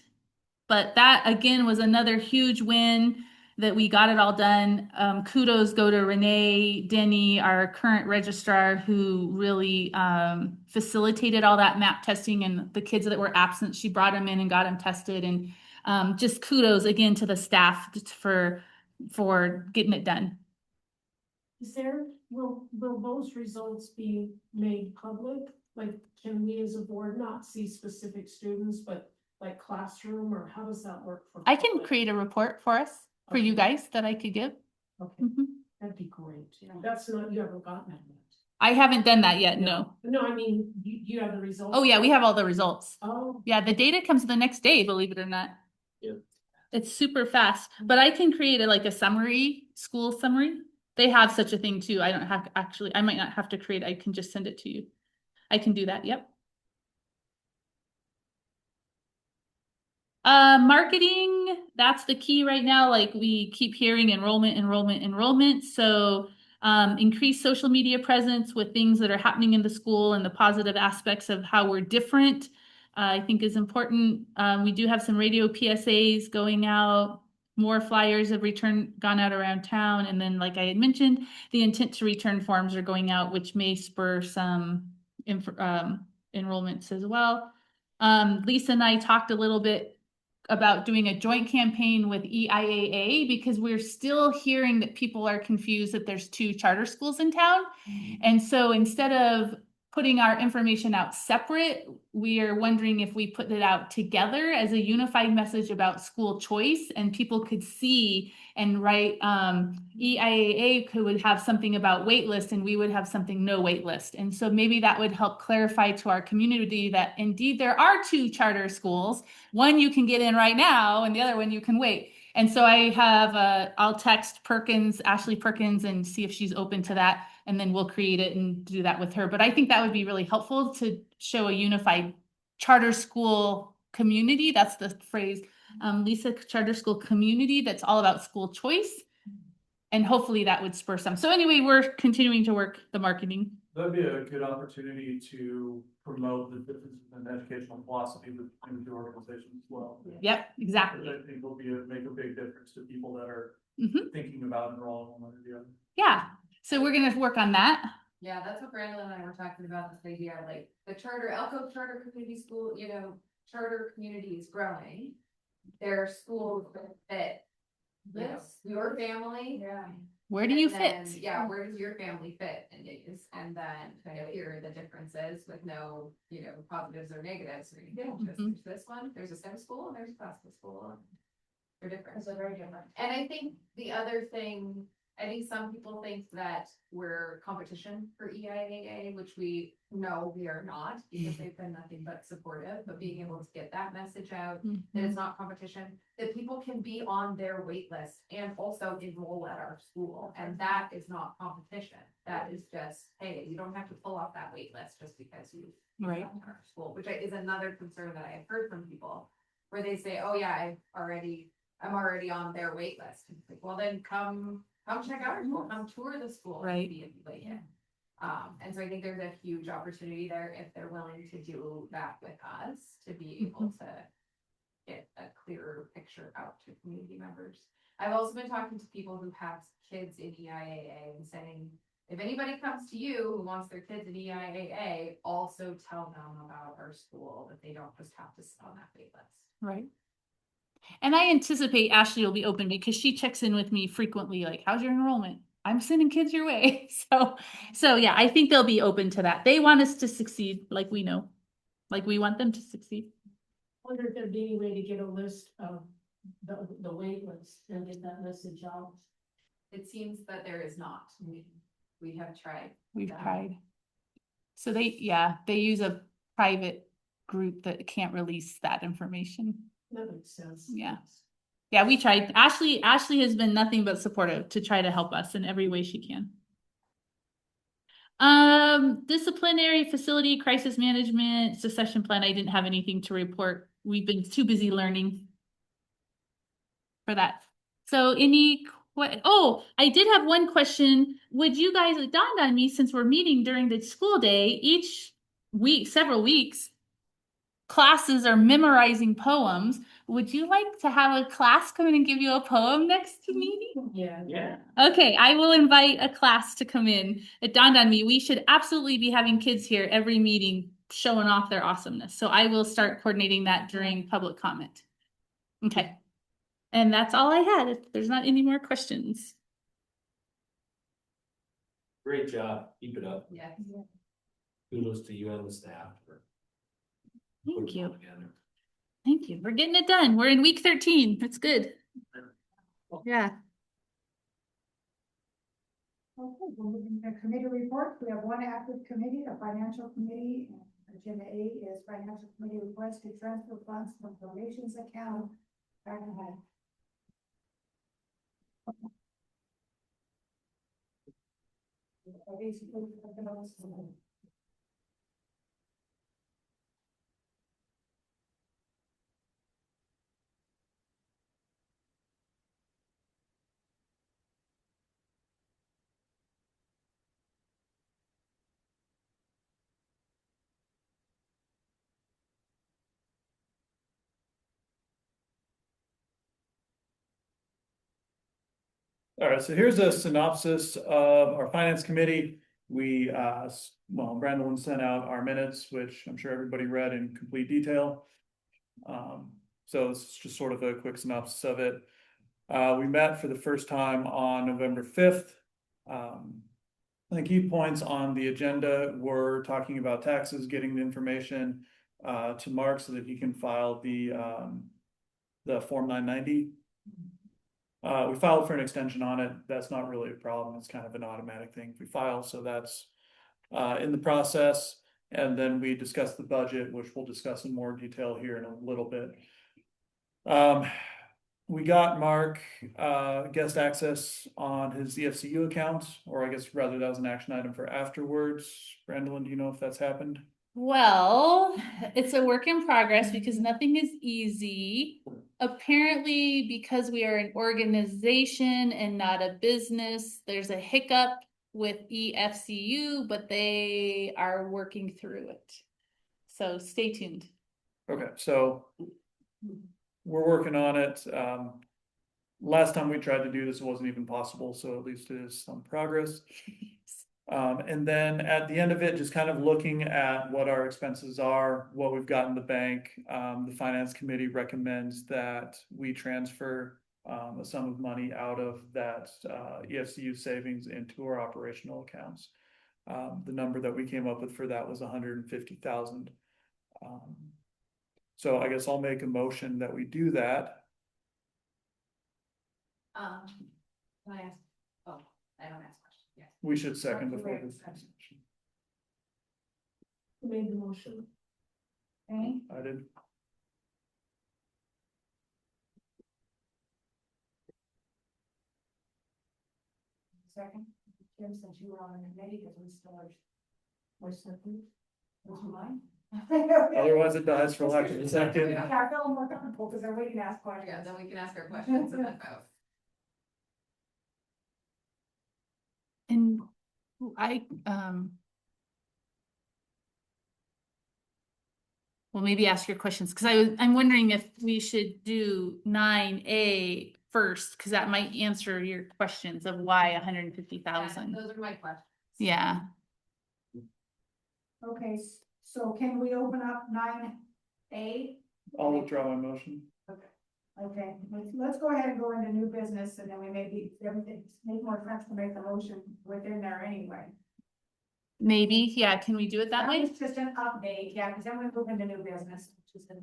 But that, again, was another huge win that we got it all done. Kudos go to Renee Denny, our current registrar, who really facilitated all that map testing, and the kids that were absent, she brought them in and got them tested. And just kudos again to the staff for getting it done. Will those results be made public? Like, can we as a board not see specific students, but like classroom, or how does that work? I can create a report for us, for you guys, that I could give. Okay, Mhm. that'd be great. That's not, you haven't gotten that yet. I haven't done that yet, no. No, I mean, you have the results. Oh, yeah, we have all the results. Oh, Yeah, the data comes the next day, believe it or not. Yeah. It's super fast, but I can create like a summary, school summary. They have such a thing too. I don't have to actually, I might not have to create, I can just send it to you. I can do that, yep. Marketing, that's the key right now. Like we keep hearing enrollment. So increase social media presence with things that are happening in the school and the positive aspects of how we're different, I think is important. We do have some radio PSAs going out. More flyers have gone out around town. And then, like I had mentioned, the intent to return forms are going out, which may spur some enrollments as well. Lisa and I talked a little bit about doing a joint campaign with EIAA because we're still hearing that people are confused that there's 2 charter schools in town. And so instead of putting our information out separate, we are wondering if we put it out together as a unified message about school choice, and people could see and write, EIAA would have something about wait list and we would have something no wait list. And so maybe that would help clarify to our community that indeed there are 2 charter schools. One you can get in right now and the other one you can wait. And so I have, I'll text Ashley Perkins, and see if she's open to that. And then we'll create it and do that with her. But I think that would be really helpful to show a unified charter school community. That's the phrase, Lisa, charter school community that's all about school choice. And hopefully that would spur some. So anyway, we're continuing to work the marketing. That'd be a good opportunity to promote the differences in educational philosophy between the two organizations as well. Yep, exactly. I think will make a big difference to people that are thinking about enrolling one or the other. Yeah, so we're gonna work on that. Yeah, that's what Brandon and I were talking about, this idea, like the Elko Charter Community School, charter community is growing. There are schools that fit your family. yeah. Where do you And then, fit? Yeah, where does your family fit? And then here are the differences with no, positives or negatives or anything. Just there's this one, there's a STEM school, and there's a classical school. They're different. They're very different. And I think the other thing, I think some people think that we're competition for EIAA, which we know we are not, because they've been nothing but supportive, but being able to get that message out, that it's not competition, that people can be on their wait list and also enroll at our school. And that is not competition. That is just, hey, you don't have to pull off that wait list just because you Right. at our school, which is another concern that I have heard from people, where they say, oh yeah, I'm already on their wait list. And it's like, well, then come check out our school, come tour the school. Right. And so I think there's a huge opportunity there if they're willing to do that with us, to be able to get a clearer picture out to community members. I've also been talking to people who have kids in EIAA and saying, if anybody comes to you who wants their kids in EIAA, also tell them about our school, that they don't just have to sit on that wait list. Right. And I anticipate Ashley will be open because she checks in with me frequently, like, how's your enrollment? I'm sending kids your way. So yeah, I think they'll be open to that. They want us to succeed, like we know, like we want them to succeed. Wonder if there'd be any way to get a list of the wait list and get that message out. It seems that there is not. We have tried. We've tried. So they use a private group that can't release that information. That makes sense. Yeah. Yeah, we tried. Ashley has been nothing but supportive to try to help us in every way she can. Disciplinary facility, crisis management, succession plan. I didn't have anything to report. We've been too busy learning for that. So I did have one question. Would you guys, it dawned on me, since we're meeting during the school day, each week, several weeks, classes are memorizing poems. Would you like to have a class come in and give you a poem next meeting? Yeah. Yeah. Okay, I will invite a class to come in. It dawned on me, we should absolutely be having kids here every meeting showing off their awesomeness. So I will start coordinating that during public comment. Okay. And that's all I had. If there's not any more questions. Great job. Keep it up. Yeah. Kudos to you and the staff for Thank putting it all you. together. Thank you. We're getting it done. We're in week 13. That's good. Yeah. Okay, we're moving to committee reports. We have one active committee, the financial committee. Agenda A is financial committee request to transfer funds from donations account. Back ahead. Basically, All right, so here's a synopsis of our finance committee. We, well, Brandon sent out our minutes, which I'm sure everybody read in complete detail. So this is just sort of a quick synopsis of it. We met for the first time on November 5th. The key points on the agenda were talking about taxes, getting the information to Mark so that he can file the Form 990. We filed for an extension on it. That's not really a problem. It's kind of an automatic thing if we file, so that's in the process. And then we discussed the budget, which we'll discuss in more detail here in a little bit. We got Mark guest access on his EFCU account, or I guess rather that was an action item for afterwards. Brandon, do you know if that's happened? Well, it's a work in progress because nothing is easy. Apparently, because we are an organization and not a business, there's a hiccup with EFCU, but they are working through it. So stay tuned. Okay, so we're working on it. Last time we tried to do this, it wasn't even possible, so at least it is some progress. And then at the end of it, just kind of looking at what our expenses are, what we've got in the bank. The finance committee recommends that we transfer a sum of money out of that EFCU savings into our operational accounts. The number that we came up with for that was 150,000. So I guess I'll make a motion that we do that. Can I ask? Oh, I don't ask questions. Yes. We should second before this. Who made the motion? okay, I did. second, Jim, since you were on the committee, because we still are. Or second? Would you mind? Otherwise it dies for lack of a second. Yeah, I feel more comfortable because they're waiting to ask questions. Yeah, then we can ask our questions and then vote. And well, maybe ask your questions, because I'm wondering if we should do 9A first, because that might answer your questions of why 150,000. Those are my questions. Yeah. Okay, so can we open up 9A? I'll withdraw my motion. Okay, let's go ahead and go into new business, and then we maybe, everything, make more sense to make the motion within there anyway. Maybe, yeah, can we do it that way? was just an update, yeah, because then we move into new business, which is okay,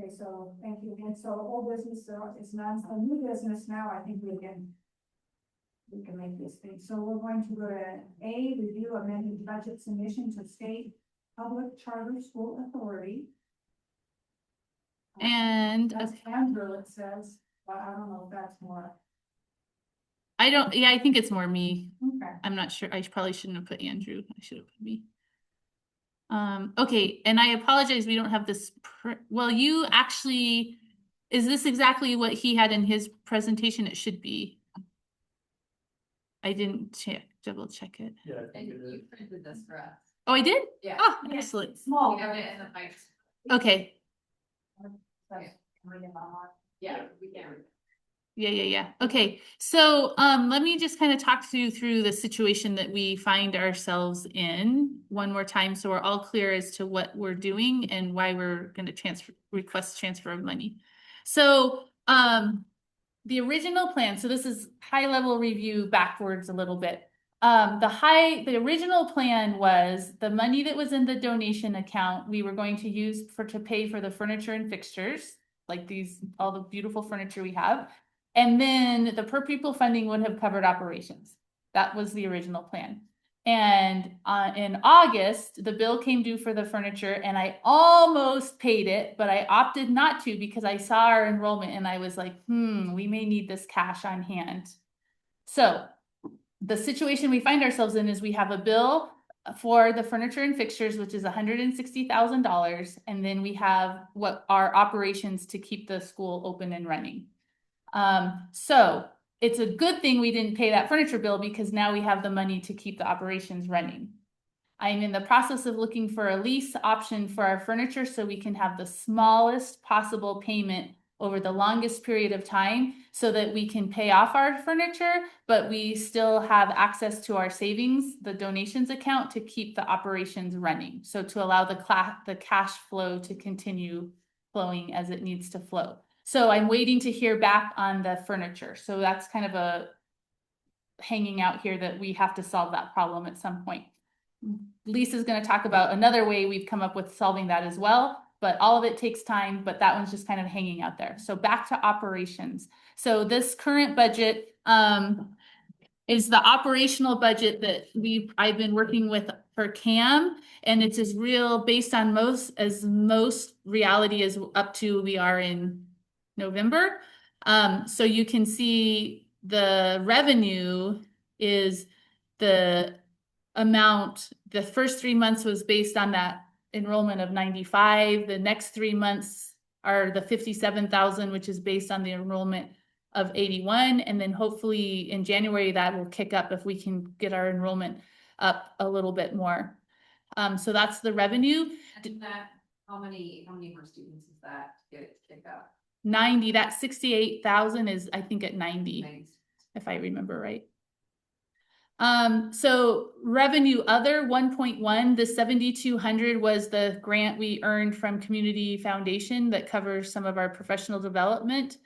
so thank you again. So old business, so it's not, so new business now, I think we can make this thing. So we're going to go to A, review amended budget submission to state public charter school authority. And That's Andrew, it says, but I don't know if that's more. yeah, I think it's more me. Okay. I'm not sure. I probably shouldn't have put Andrew. I should have put me. Okay, and I apologize, we don't have this. Well, you actually, is this exactly what he had in his presentation? It should be. I didn't double check it. Yeah. And you printed this for us. Oh, I did? Yeah. Oh, excellent. Small. We have it in the pipes. Okay. Yeah, we can. Yeah. Okay, so let me just kind of talk you through the situation that we find ourselves in one more time, so we're all clear as to what we're doing and why we're going to request transfer of money. So the original plan, so this is high level review backwards a little bit. The original plan was the money that was in the donation account we were going to use to pay for the furniture and fixtures, like all the beautiful furniture we have. And then the per pupil funding would have covered operations. That was the original plan. And in August, the bill came due for the furniture and I almost paid it, but I opted not to because I saw our enrollment and I was like, we may need this cash on hand. So the situation we find ourselves in is we have a bill for the furniture and fixtures, which is $160,000. And then we have what our operations to keep the school open and running. So it's a good thing we didn't pay that furniture bill because now we have the money to keep the operations running. I'm in the process of looking for a lease option for our furniture so we can have the smallest possible payment over the longest period of time so that we can pay off our furniture, but we still have access to our savings, the donations account, to keep the operations running. So to allow the cash flow to continue flowing as it needs to flow. So I'm waiting to hear back on the furniture. So that's kind of a hanging out here that we have to solve that problem at some point. Lisa's going to talk about another way we've come up with solving that as well, but all of it takes time, but that one's just kind of hanging out there. So back to operations. So this current budget is the operational budget that I've been working with for CAM, and it's as real based on most reality is up to we are in November. So you can see the revenue is the amount. The first 3 months was based on that enrollment of 95. The next 3 months are the 57,000, which is based on the enrollment of 81. And then hopefully in January that will kick up if we can get our enrollment up a little bit more. So that's the revenue. And that, how many more students is that to kick up? 90, that 68,000 is I think at 90, Nice. if I remember right. So revenue other 1.1, the 7,200 was the grant we earned from Community Foundation that covers some of our professional development.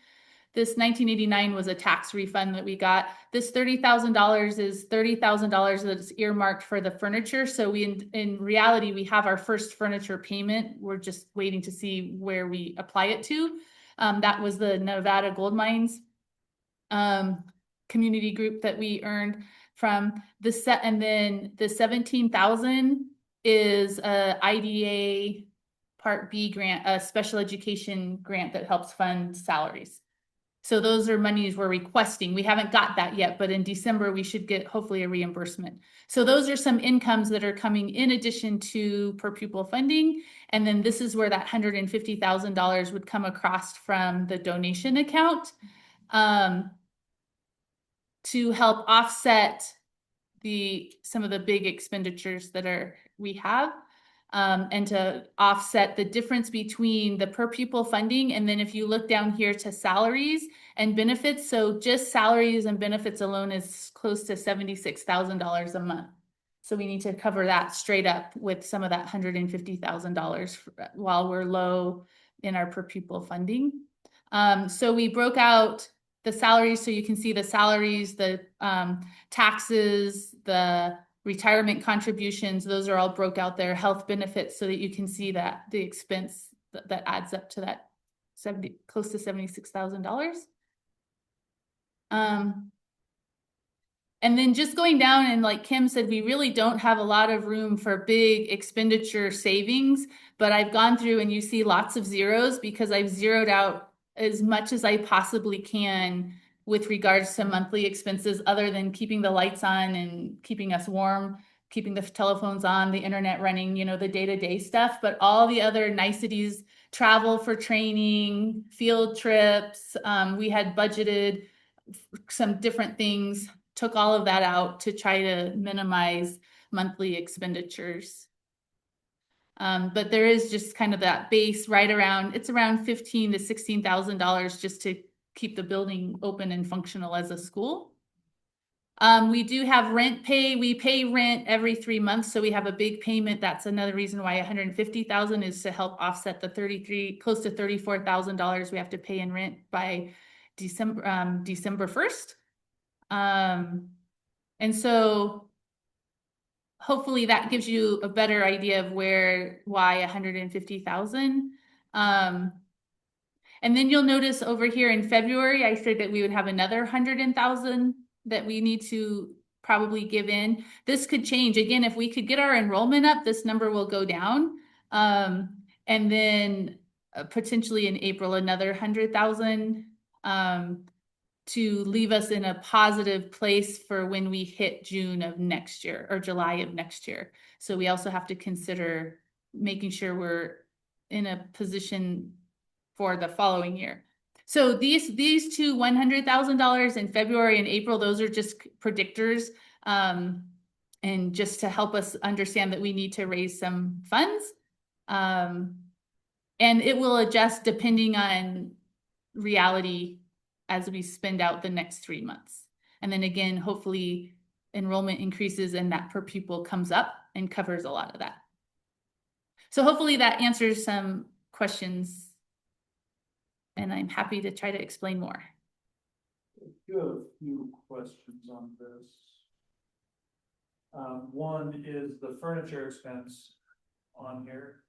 This 1989 was a tax refund that we got. This $30,000 is $30,000 that's earmarked for the furniture. So we, in reality, we have our first furniture payment. We're just waiting to see where we apply it to. That was the Nevada Gold Mines community group that we earned from the set. And then the 17,000 is a IDA Part B grant, a special education grant that helps fund salaries. So those are monies we're requesting. We haven't got that yet, but in December we should get hopefully a reimbursement. So those are some incomes that are coming in addition to per pupil funding. And then this is where that $150,000 would come across from the donation account to help offset some of the big expenditures that we have. And to offset the difference between the per pupil funding. And then if you look down here to salaries and benefits, so just salaries and benefits alone is close to $76,000 a month. So we need to cover that straight up with some of that $150,000 while we're low in our per pupil funding. So we broke out the salaries so you can see the salaries, the taxes, the retirement contributions, those are all broke out there, health benefits, so that you can see that the expense that adds up to that close to $76,000. And then just going down, and like Kim said, we really don't have a lot of room for big expenditure savings, but I've gone through and you see lots of zeros because I've zeroed out as much as I possibly can with regards to monthly expenses, other than keeping the lights on and keeping us warm, keeping the telephones on, the internet running, the day-to-day stuff, but all the other niceties, travel for training, field trips, we had budgeted some different things, took all of that out to try to minimize monthly expenditures. But there is just kind of that base it's around $15,000 to $16,000 just to keep the building open and functional as a school. We do have rent pay. We pay rent every 3 months, so we have a big payment. That's another reason why $150,000 is to help offset the close to $34,000 we have to pay in rent by December 1st. And so hopefully that gives you a better idea of why $150,000. And then you'll notice over here in February, I said that we would have another 100,000 that we need to probably give in. This could change. Again, if we could get our enrollment up, this number will go down. And then potentially in April, another 100,000 to leave us in a positive place for when we hit June of next year or July of next year. So we also have to consider making sure we're in a position for the following year. So these two $100,000 in February and April, those are just predictors. And just to help us understand that we need to raise some funds. And it will adjust depending on reality as we spend out the next 3 months. And then again, hopefully enrollment increases and that per pupil comes up and covers a lot of that. So hopefully that answers some questions. And I'm happy to try to explain more. You have a few questions on this. One is the furniture expense on here.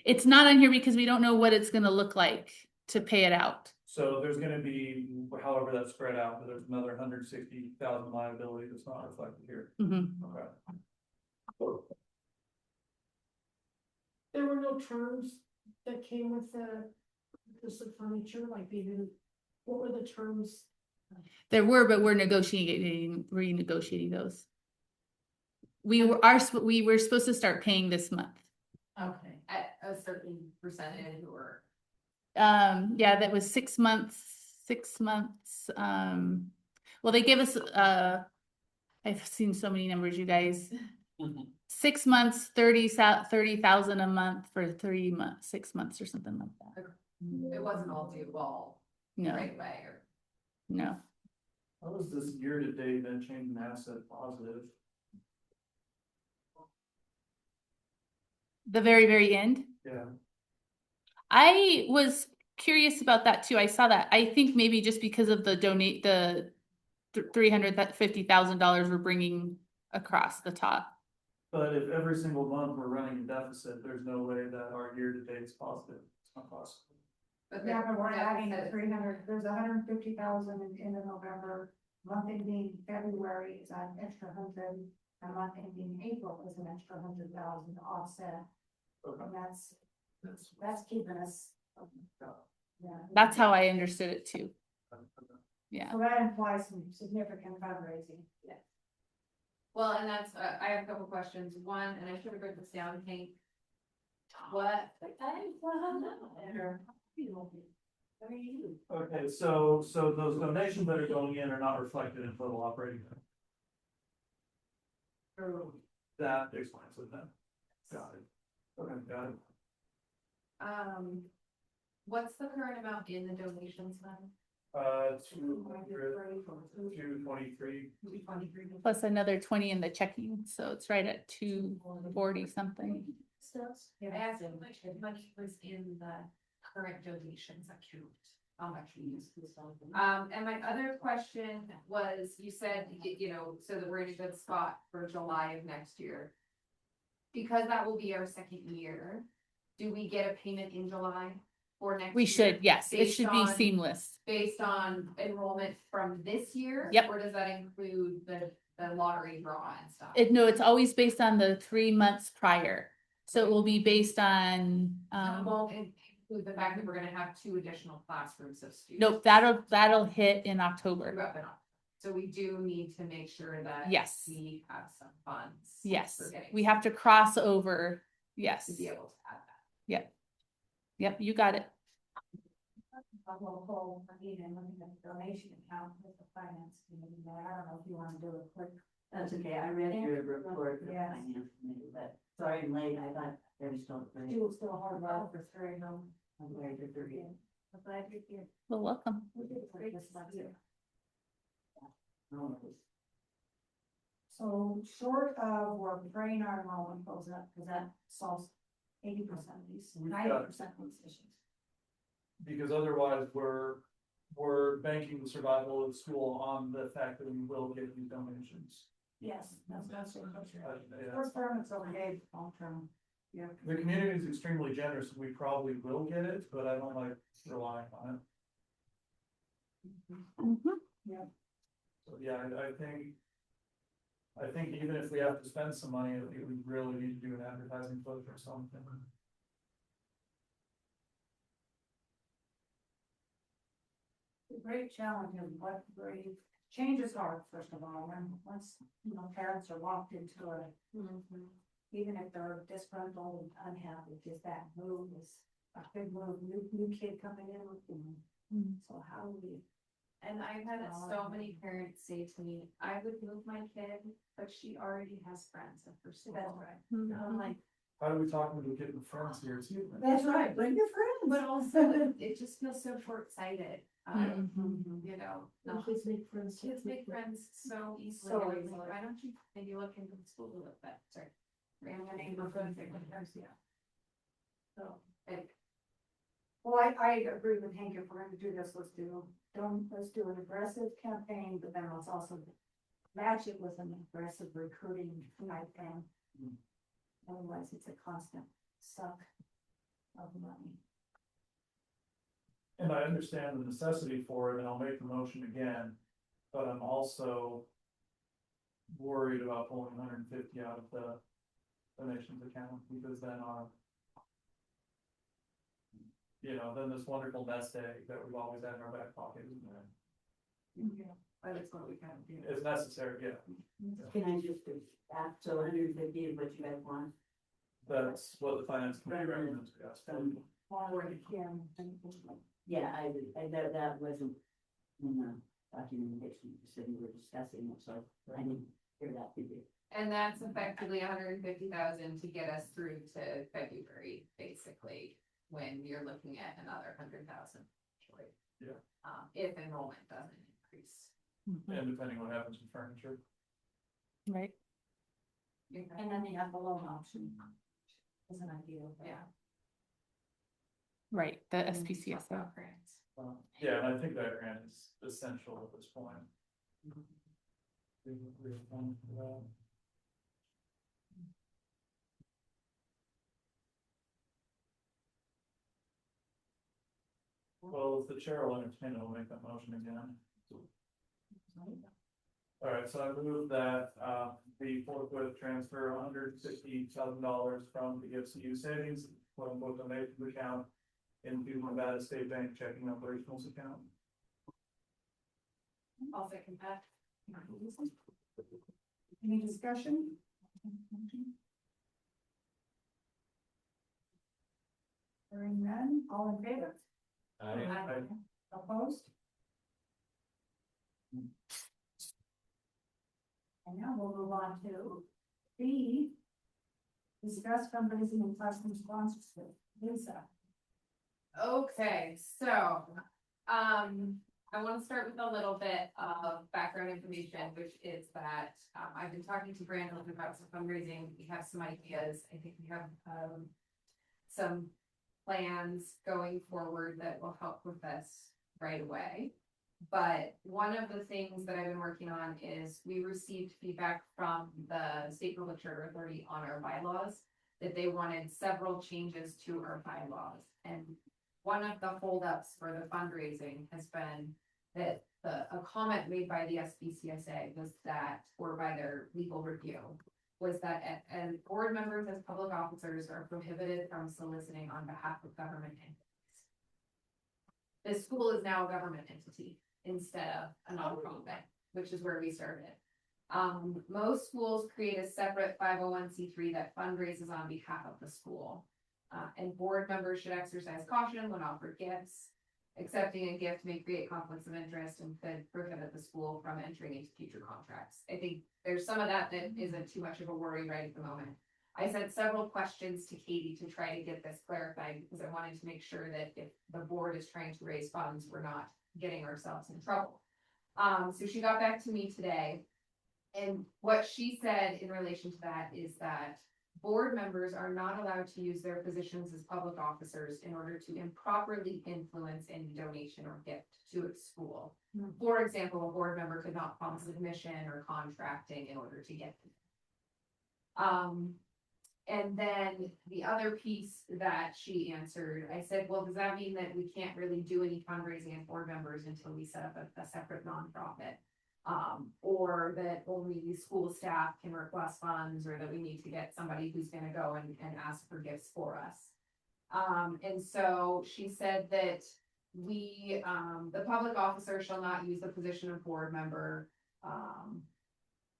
It's not on here because we don't know what it's gonna look like to pay it out. So there's gonna be, however that's spread out, but there's another 160,000 liability that's not reflected here. Mhm. Okay. There were no terms that came with this furniture, like they didn't, what were the terms? There were, but we're renegotiating those. We were supposed to start paying this month. Okay, at a certain percentage or. Yeah, that was 6 months, well, they gave us, I've seen so many numbers, you guys. 6 months, 30,000 a month for 3 months, 6 months or something like that. It wasn't all due all No, right away or. no. How was this year to date then changing asset positive? The very, very end. Yeah. I was curious about that too. I saw that. I think maybe just because of the $350,000 we're bringing across the top. But if every single month we're running a deficit, there's no way that our year to date is positive. It's not possible. But Yeah, but we're adding deficit- 300, there's 150,000 in the November, month ending February is an extra 100, and month ending April is an extra 100,000 to offset. Okay. And that's keeping us. Yeah. That's how I understood it too. Yeah. So that implies some significant fundraising. Yeah. Well, and that's, I have a couple questions. One, and I should have written this down, Hank. What? Okay, so those donations that are going in are not reflected in total operating. That explains it then. Got it. Okay, got it. What's the current amount in the donations fund? 223. Plus another 20 in the checking, so it's right at 240 something. I asked him how much was in the current donations account. How much we used. And my other question was, you said, so that we're in a good spot for July of next year. Because that will be our second year, do we get a payment in July for next year? We should, yes, it Based should be on- seamless. Based on enrollment from this year? Yep. Or does that include the lottery draw and stuff? No, it's always based on the 3 months prior. So it will be based on, It won't include the fact that we're gonna have 2 additional classrooms of students. nope, that'll hit in October. Throughout the month. So we do need to make sure that. Yes. We have some funds. Yes, for getting we have to cross over. Yes. To be able to add that. Yep, you got it. I will pull, and looking at the donation account with the finance committee there. I don't know if you want to do a quick. That's okay, I read your report. for Yeah. finance committee, but sorry I'm late, I thought there was still three. She was still hard work for 3 of them. I'm glad you're three. I'm glad you're here. Well, welcome. We did great this month here. No worries. So short of, we're praying our enrollment goes up, because that solves 80% of these, We've 90% of these issues. Because otherwise we're banking the survival of the school on the fact that we will get these donations. Yes, that's what I'm sure. Yeah. Short term, it's okay, long term. The community is extremely generous, we probably will get it, but I don't like relying on it. So, yeah, I think even if we have to spend some money, we really need to do an advertising push or something. The great challenge is what great change is hard, first of all, and once, parents are locked into it. Even if they're disgruntled and unhappy, just that move is a big move, new kid coming in, so how do we? And I've had so many parents say to me, I would move my kid, but she already has friends at her school. That's right. I'm like, How do we talk about getting friends here too? That's right, bring your friends. but also it just feels so short-sighted. You know, not- Kids make friends. kids make friends so easily. So And I'm easily. like, why don't you maybe look into the school a little bit? Sorry. Random neighborhood, yeah. So, like, Well, I agree with Hank, if we're gonna do this, let's do an aggressive campaign, but then let's also match it with an aggressive recruiting type thing. Otherwise, it's a constant suck of money. And I understand the necessity for it, and I'll make the motion again, but I'm also worried about pulling 150 out of the donations account, because then then this wonderful nest egg that we've always had in our back pocket isn't there. but it's what we kind of do. It's necessary, yeah. Can I just ask, so 150 is what you guys want? That's what the finance committee recommends, yes. Yeah, I know that wasn't in the documentation, you said we were discussing it, so I didn't hear that figure. And that's effectively 150,000 to get us through to February, basically, when you're looking at another 100,000. Yeah. If enrollment doesn't increase. And depending what happens with furniture. Right. And then the envelope option is an idea. Yeah. Right, the SPCSO. Grants. Yeah, and I think that grant is essential at this point. Well, if the chair will entertain it, I'll make that motion again. All right, so I move that the forthwith transfer $160,000 from the FCU savings, quote unquote, donation account into Nevada State Bank checking operationals account. I'll second that. Any discussion? Hearing none, all in favor? I- Opposed? And now we'll move on to B. Discuss fundraising and classroom sponsorship. Lisa. Okay, so, I want to start with a little bit of background information, which is that, I've been talking to Brandon about some fundraising. We have some ideas. I think we have, some plans going forward that will help with this right away. But one of the things that I've been working on is we received feedback from the State Public Charter Authority on our bylaws, that they wanted several changes to our bylaws. And one of the holdups for the fundraising has been that a comment made by the SBCSA was that, or by their legal review, was that and board members as public officers are prohibited from soliciting on behalf of government entities. The school is now a government entity instead of a nonprofit, which is where we started. Most schools create a separate 501c3 that fundraises on behalf of the school. And board members should exercise caution when offered gifts. Accepting a gift may create conflicts of interest and could prohibit the school from entering into future contracts. I think there's some of that isn't too much of a worry right at the moment. I sent several questions to Katie to try to get this clarified, because I wanted to make sure that if the board is trying to raise funds, we're not getting ourselves in trouble. So she got back to me today, and what she said in relation to that is that board members are not allowed to use their positions as public officers in order to improperly influence any donation or gift to a school. For example, a board member could not promise admission or contracting in order to get. And then the other piece that she answered, I said, well, does that mean that we can't really do any fundraising as board members until we set up a separate nonprofit? Or that only the school staff can request funds, or that we need to get somebody who's gonna go and ask for gifts for us. And so she said that the public officer shall not use the position of board member,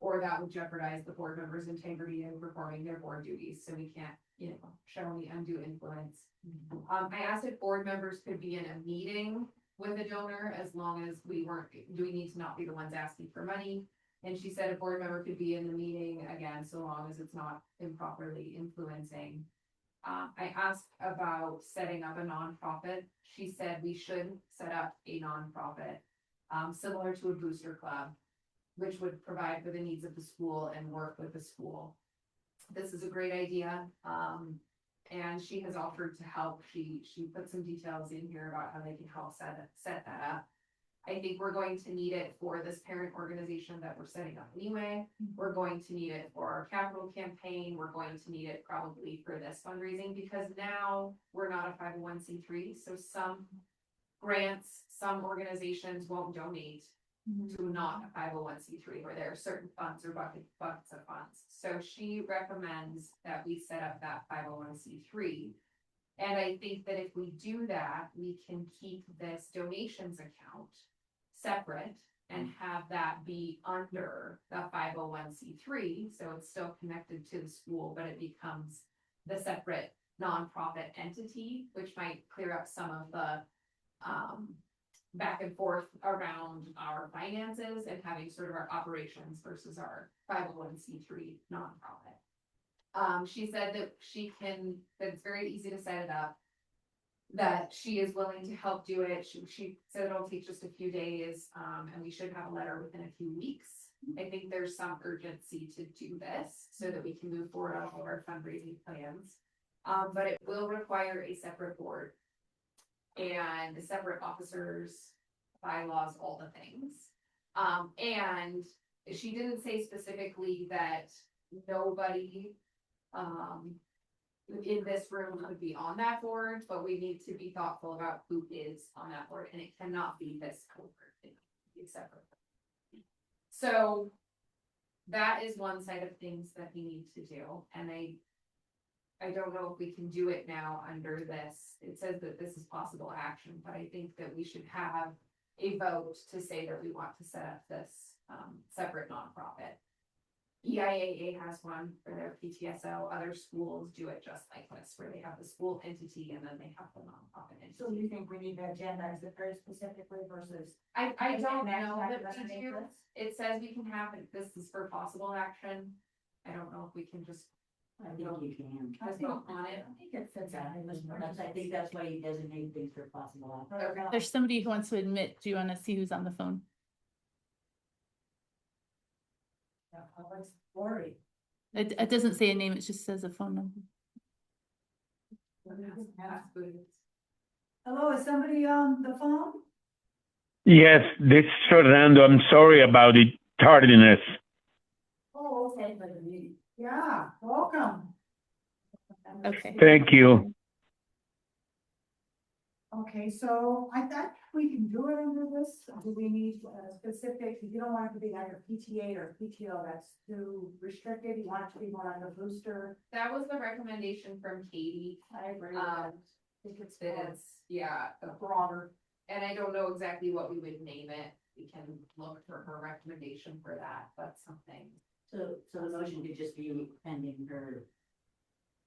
or that would jeopardize the board member's integrity in performing their board duties, so we can't, show any undue influence. I asked if board members could be in a meeting with a donor, as long as do we need to not be the ones asking for money? And she said a board member could be in the meeting, again, so long as it's not improperly influencing. I asked about setting up a nonprofit. She said we should set up a nonprofit, similar to a booster club, which would provide for the needs of the school and work with the school. This is a great idea. And she has offered to help. She put some details in here about how they can help set that up. I think we're going to need it for this parent organization that we're setting up anyway. We're going to need it for our capital campaign. We're going to need it probably for this fundraising, because now we're not a 501c3. So some grants, some organizations won't donate to not a 501c3, where there are certain funds or buckets of funds. So she recommends that we set up that 501c3. And I think that if we do that, we can keep this donations account separate and have that be under the 501c3. So it's still connected to the school, but it becomes the separate nonprofit entity, which might clear up some of the back and forth around our finances and having sort of our operations versus our 501c3 nonprofit. She said that that it's very easy to set it up, that she is willing to help do it. She said it'll take just a few days, and we should have a letter within a few weeks. I think there's some urgency to do this so that we can move forward on all of our fundraising plans. But it will require a separate board and separate officers, bylaws, all the things. And she didn't say specifically that nobody in this room would be on that board, but we need to be thoughtful about who is on that board, and it cannot be this board, it can be separate. So that is one side of things that we need to do, and I don't know if we can do it now under this. It says that this is possible action, but I think that we should have a vote to say that we want to set up this separate nonprofit. EIAA has one for their PTSO. Other schools do it just like this, where they have the school entity and then they have the nonprofit entity. So you think we need to agendize it very specifically versus? I don't Next know time that we're gonna we make do. this? It says we can have it. This is for possible action. I don't know if we can just I think you can. just vote on it. I think it fits out. I think that's why you designate things for possible action. Okay. There's somebody who wants to admit. Do you want to see who's on the phone? Let's worry. It doesn't say a name, it just says a phone number. Hello, is somebody on the phone? Yes, this is Fernando. I'm sorry about the tardiness. Oh, okay. Yeah, welcome. Okay. Thank you. Okay, so I thought we can do it under this. Do we need specific, you don't want it to be like a PTA or PTO, that's too restricted. You want it to be more like a booster. That was the recommendation from Katie. I agree. I think it's Broader. and I don't know exactly what we would name it. We can look for her recommendation for that, but something. So the motion could just be pending her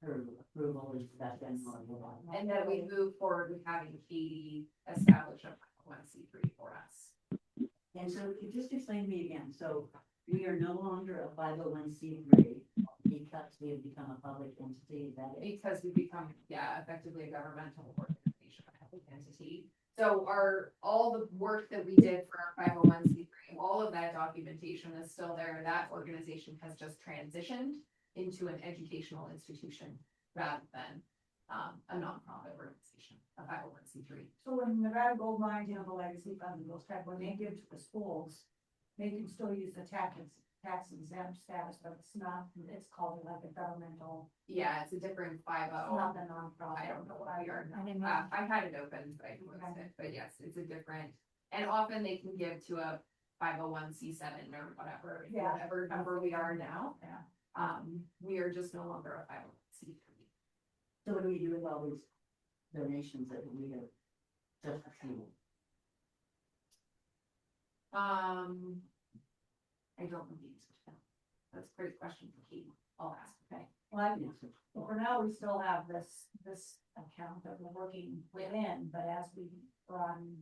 approval is that then. And then we move forward with having Katie establish a 501c3 for us. And so you just explain to me again, so we are no longer a 501c3 because we have become a public entity, is that it? Because we become, effectively a governmental organization, a public entity. So all the work that we did for our 501c3, all of that documentation is still there. That organization has just transitioned into an educational institution rather than a nonprofit organization, a 501c3. So when Nevada Gold Mines, the legacy fund, and those type, when they give to the schools, they can still use the tax exempt status, but it's not, it's called like a governmental, Yeah, it's a different five it's oh. not the nonprofit. I don't know what we are I now. didn't know. I had it open, but I closed it, but yes, it's a different, and often they can give to a 501c7 or whatever, Yeah. whatever number we are now. Yeah. We are just no longer a 501c3. So what do we do with all these donations that we have just received? I don't know the answer to that. That's a great question for Kate. I'll ask, okay? Well, I can answer. Well, for now, we still have this account that we're working within, but as we run.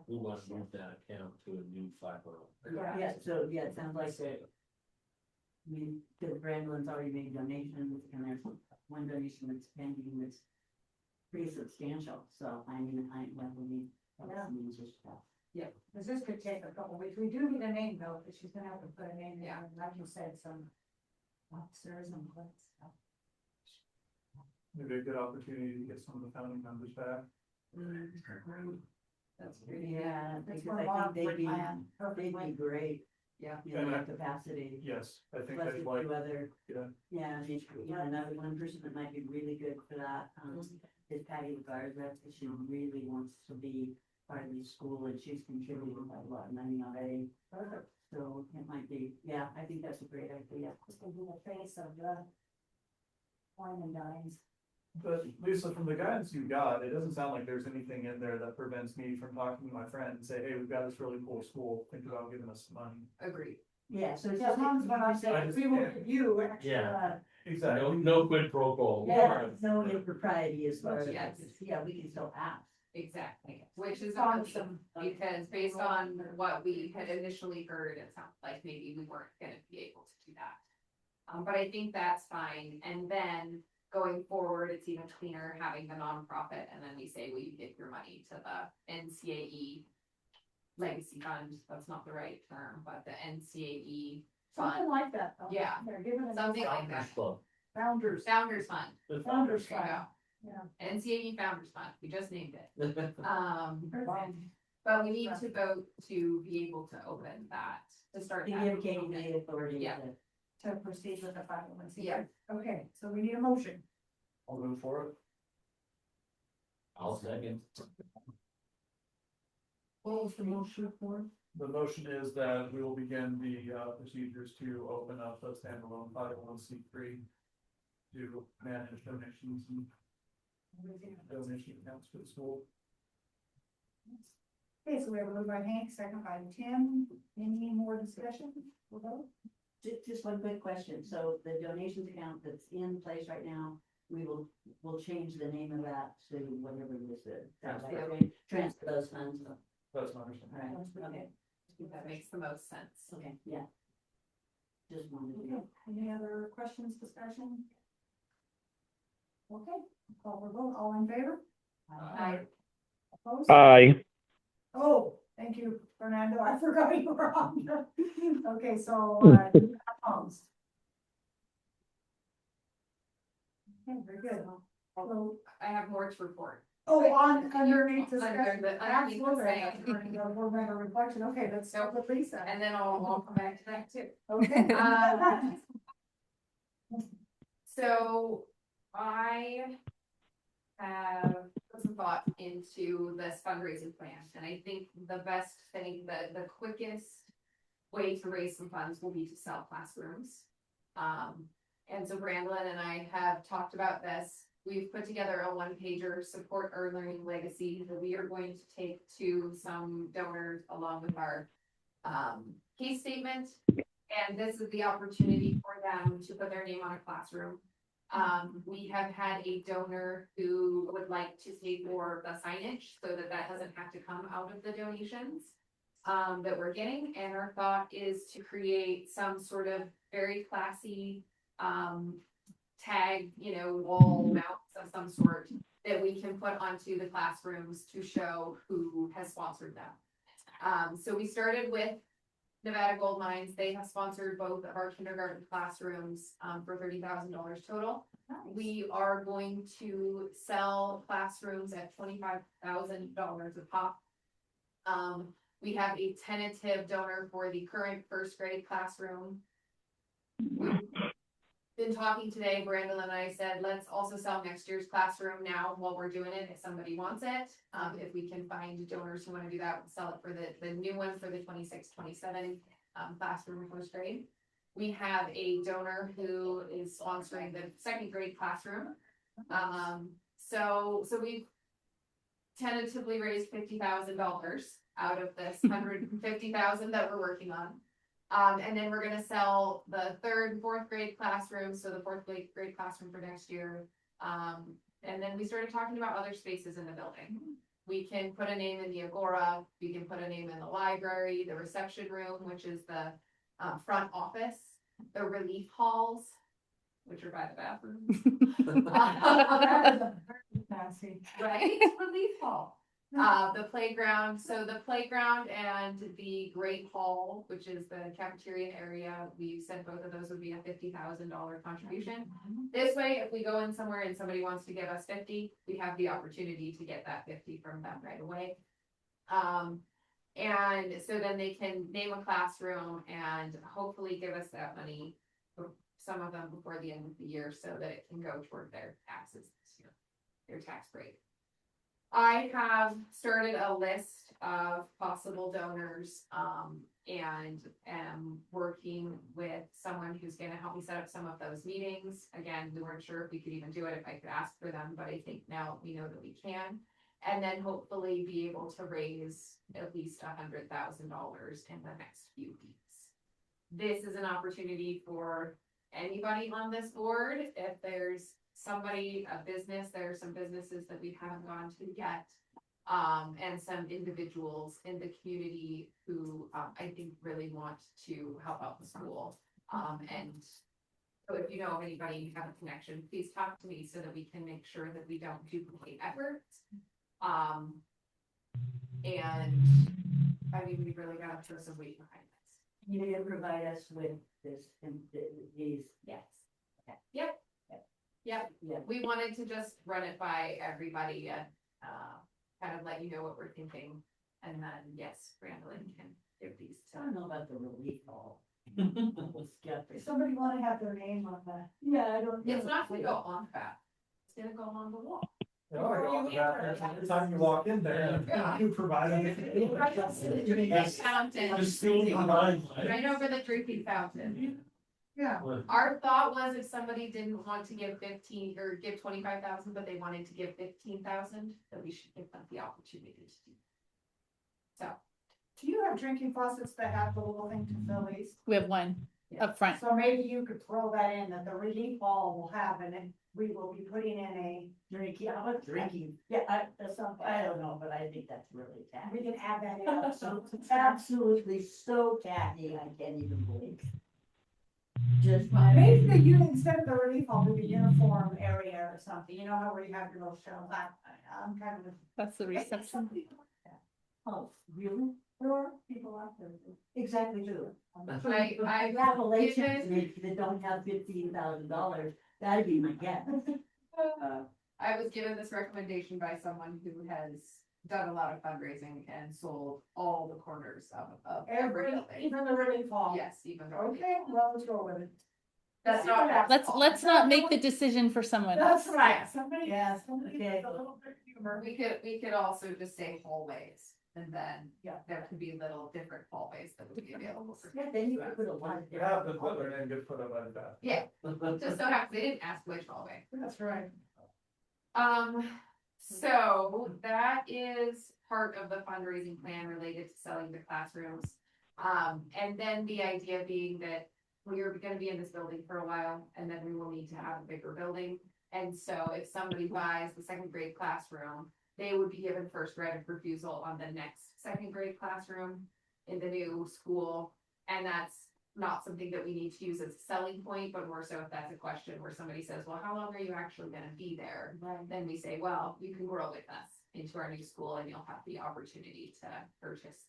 We want to move that account to a new 501. Yeah, so, yeah, it sounds like that. I mean, because Brandon's already made donations, and there's one donation that's pending that's pretty substantial, so I mean, I definitely have some answers to that. Because this could take a couple weeks. We do need a name though, because she's gonna have to put a name in, Yeah. and like you said, some officers and stuff. Maybe a good opportunity to get some of the founding members back. That's great. Yeah, That's because what a I lot think of they'd be great, Yeah. you know, that capacity. Yes, I think Plus I'd the like, two other, yeah. yeah, I mean, you know, another one person that might be really good for that, is Patty Garza, she really wants to be part of the school, and she's contributed a lot of money already. Perfect. So it might be, yeah, I think that's a great idea. It's gonna be the face of the wine and dines. But Lisa, from the guidance you got, it doesn't sound like there's anything in there that prevents me from talking to my friend and say, hey, we've got this really cool school, think about giving us some money. Agreed. Yeah, so it's As just, long as what I I said, just we will can't- give you extra. Yeah. No, Exactly. no quid pro quo. yeah, no impropriety as far as, Yes. yeah, we can still ask. Exactly, which is Awesome. awesome, because based on what we had initially heard, it sounds like maybe we weren't gonna be able to do that. But I think that's fine, and then going forward, it's even cleaner having the nonprofit, and then we say, will you give your money to the NCAE legacy fund, that's not the right term, but the NCAE Something fund, like that. though. Yeah. They're giving us something like that, Club. Founders. Founders Fund, The Founders there you Fund. go. Yeah. NCAE Founders Fund, we just named it. Perfect. But we need to vote to be able to open that, to start. To that. give Katie the authority Yeah. to. To proceed with the 501c3. Yeah. Okay, so we need a motion. I'll move for it. I'll second. What was the motion for? The motion is that we will begin the procedures to open up a standalone 501c3 to manage donations and donation accounts for the school. Okay, so we have a move by Hank, second by Tim. Any more discussion? We'll vote. Just one quick question, so the donations account that's in place right now, we'll change the name of that to whatever it is that. Transfer those funds, That's my understanding. alright, okay, I think that makes the most sense. okay, yeah. Just wanted to. Okay, any other questions, discussion? Okay, call for vote, all in favor? Aye. Opposed? Aye. Oh, thank you, Fernando, I forgot you were on. Okay, so, opposed. Okay, very good. So, I have more to report. on underneath Under discussion, the- underneath the absolutely. same. We're going to reflection, okay, let's start with Lisa. And then I'll come back to that too. Okay. So I have put some thought into this fundraising plan, and I think the best thing, the quickest way to raise some funds will be to sell classrooms. And so Brandon and I have talked about this. We've put together a one-pager, support our learning legacy, that we are going to take to some donors along with our case statement. And this is the opportunity for them to put their name on a classroom. We have had a donor who would like to pay for the signage so that that doesn't have to come out of the donations that we're getting. And our thought is to create some sort of very classy tag, wall mounts of some sort that we can put onto the classrooms to show who has sponsored them. So we started with Nevada Gold Mines. They have sponsored both of our kindergarten classrooms for $30,000 total. Nice. We are going to sell classrooms at $25,000 a pop. We have a tentative donor for the current first grade classroom. We've been talking today, Brandon and I said, let's also sell next year's classroom now while we're doing it, if somebody wants it. If we can find donors who wanna do that, we'll sell it for the new one for the 26-27 classroom first grade. We have a donor who is sponsoring the second grade classroom. So we've tentatively raised $50,000 out of this $150,000 that we're working on. And then we're gonna sell the third and fourth grade classroom, so the fourth grade classroom for next year. And then we started talking about other spaces in the building. We can put a name in the Agora, we can put a name in the library, the reception room, which is the front office, the relief halls, which are by the bathrooms. Fancy. Right, relief hall. The playground, so the playground and the great hall, which is the cafeteria area, we said both of those would be a $50,000 contribution. This way, if we go in somewhere and somebody wants to give us 50, we have the opportunity to get that 50 from them right away. And so then they can name a classroom and hopefully give us that money, some of them before the end of the year, so that it can go toward their taxes this year, their tax break. I have started a list of possible donors, and am working with someone who's gonna help me set up some of those meetings. Again, we weren't sure if we could even do it, if I could ask for them, but I think now we know that we can. And then hopefully be able to raise at least $100,000 in the next few weeks. This is an opportunity for anybody on this board. If there's somebody, a business, there are some businesses that we haven't gone to yet. And some individuals in the community who, I think really want to help out the school. And so if you know of anybody, you have a connection, please talk to me so that we can make sure that we don't duplicate efforts. And I mean, we really gotta throw some weight behind this. You need to provide us with this and these. Yes. Yep. Yep. Yeah. We wanted to just run it by everybody and, kind of let you know what we're thinking. And then, yes, Brandon can give these I to. don't know about the relief hall. Does somebody wanna have their name on that? Yeah, I don't. It's not gonna go on that. It's gonna go on the wall. Every time you walk in there, Yeah. you provide Yes. Fountain. Just seeing the line. Right over the drinking fountain. Yeah. Our thought was if somebody didn't want to give 15 or give 25,000, but they wanted to give 15,000, that we should give them the opportunity to do. So. Do you have drinking faucets that have the little thing to fill these? We have one up front. So maybe you could throw that in, that the relief hall will have, and then we will be putting in a, Drinking, how about drinking? That's not, I don't know, but I think that's really tacky. we can add that in. So absolutely so tacky, I can't even believe. Just my. Maybe the unit, instead of the relief hall, would be uniform area or something, you know how where you have your little shelves, I'm kind of. That's the reception. Oh, really? There are people out there. Exactly true. I Appalachians that don't have $15,000, that'd be my guess. I was given this recommendation by someone who has done a lot of fundraising and sold all the corners of every building. Even the relief hall. Yes, even though. Okay, well, let's go with it. That's not. Let's not make the decision for someone else. That's right, somebody, Yeah, somebody okay. needs a little bit of humor. We could also just say hallways, and then, Yeah. there could be little different hallways that would be available for. Yeah, then you could put a lot. You have the put and get put up like that. Yeah, just so happens, they didn't ask which hallway. That's right. So that is part of the fundraising plan related to selling the classrooms. And then the idea being that we are gonna be in this building for a while, and then we will need to have a bigger building. And so if somebody buys the second grade classroom, they would be given first right of refusal on the next second grade classroom in the new school. And that's not something that we need to use as a selling point, but more so if that's a question where somebody says, well, how long are you actually gonna be there? Then we say, well, you can grow with us into our new school and you'll have the opportunity to purchase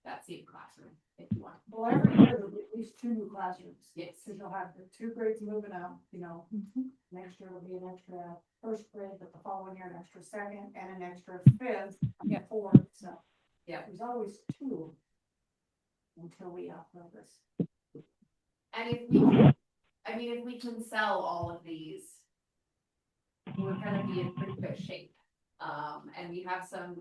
that same classroom if you want. Well, every year there'll be at least 2 new classrooms. Yes. Cause you'll have the 2 grades moving out, you know, next year will be an extra first grade, but the following year, an extra second and an extra fifth, Yeah. fourth, so. Yeah. There's always two. Until we outgrow this. And if we can sell all of these, we're gonna be in pretty good shape. And we have some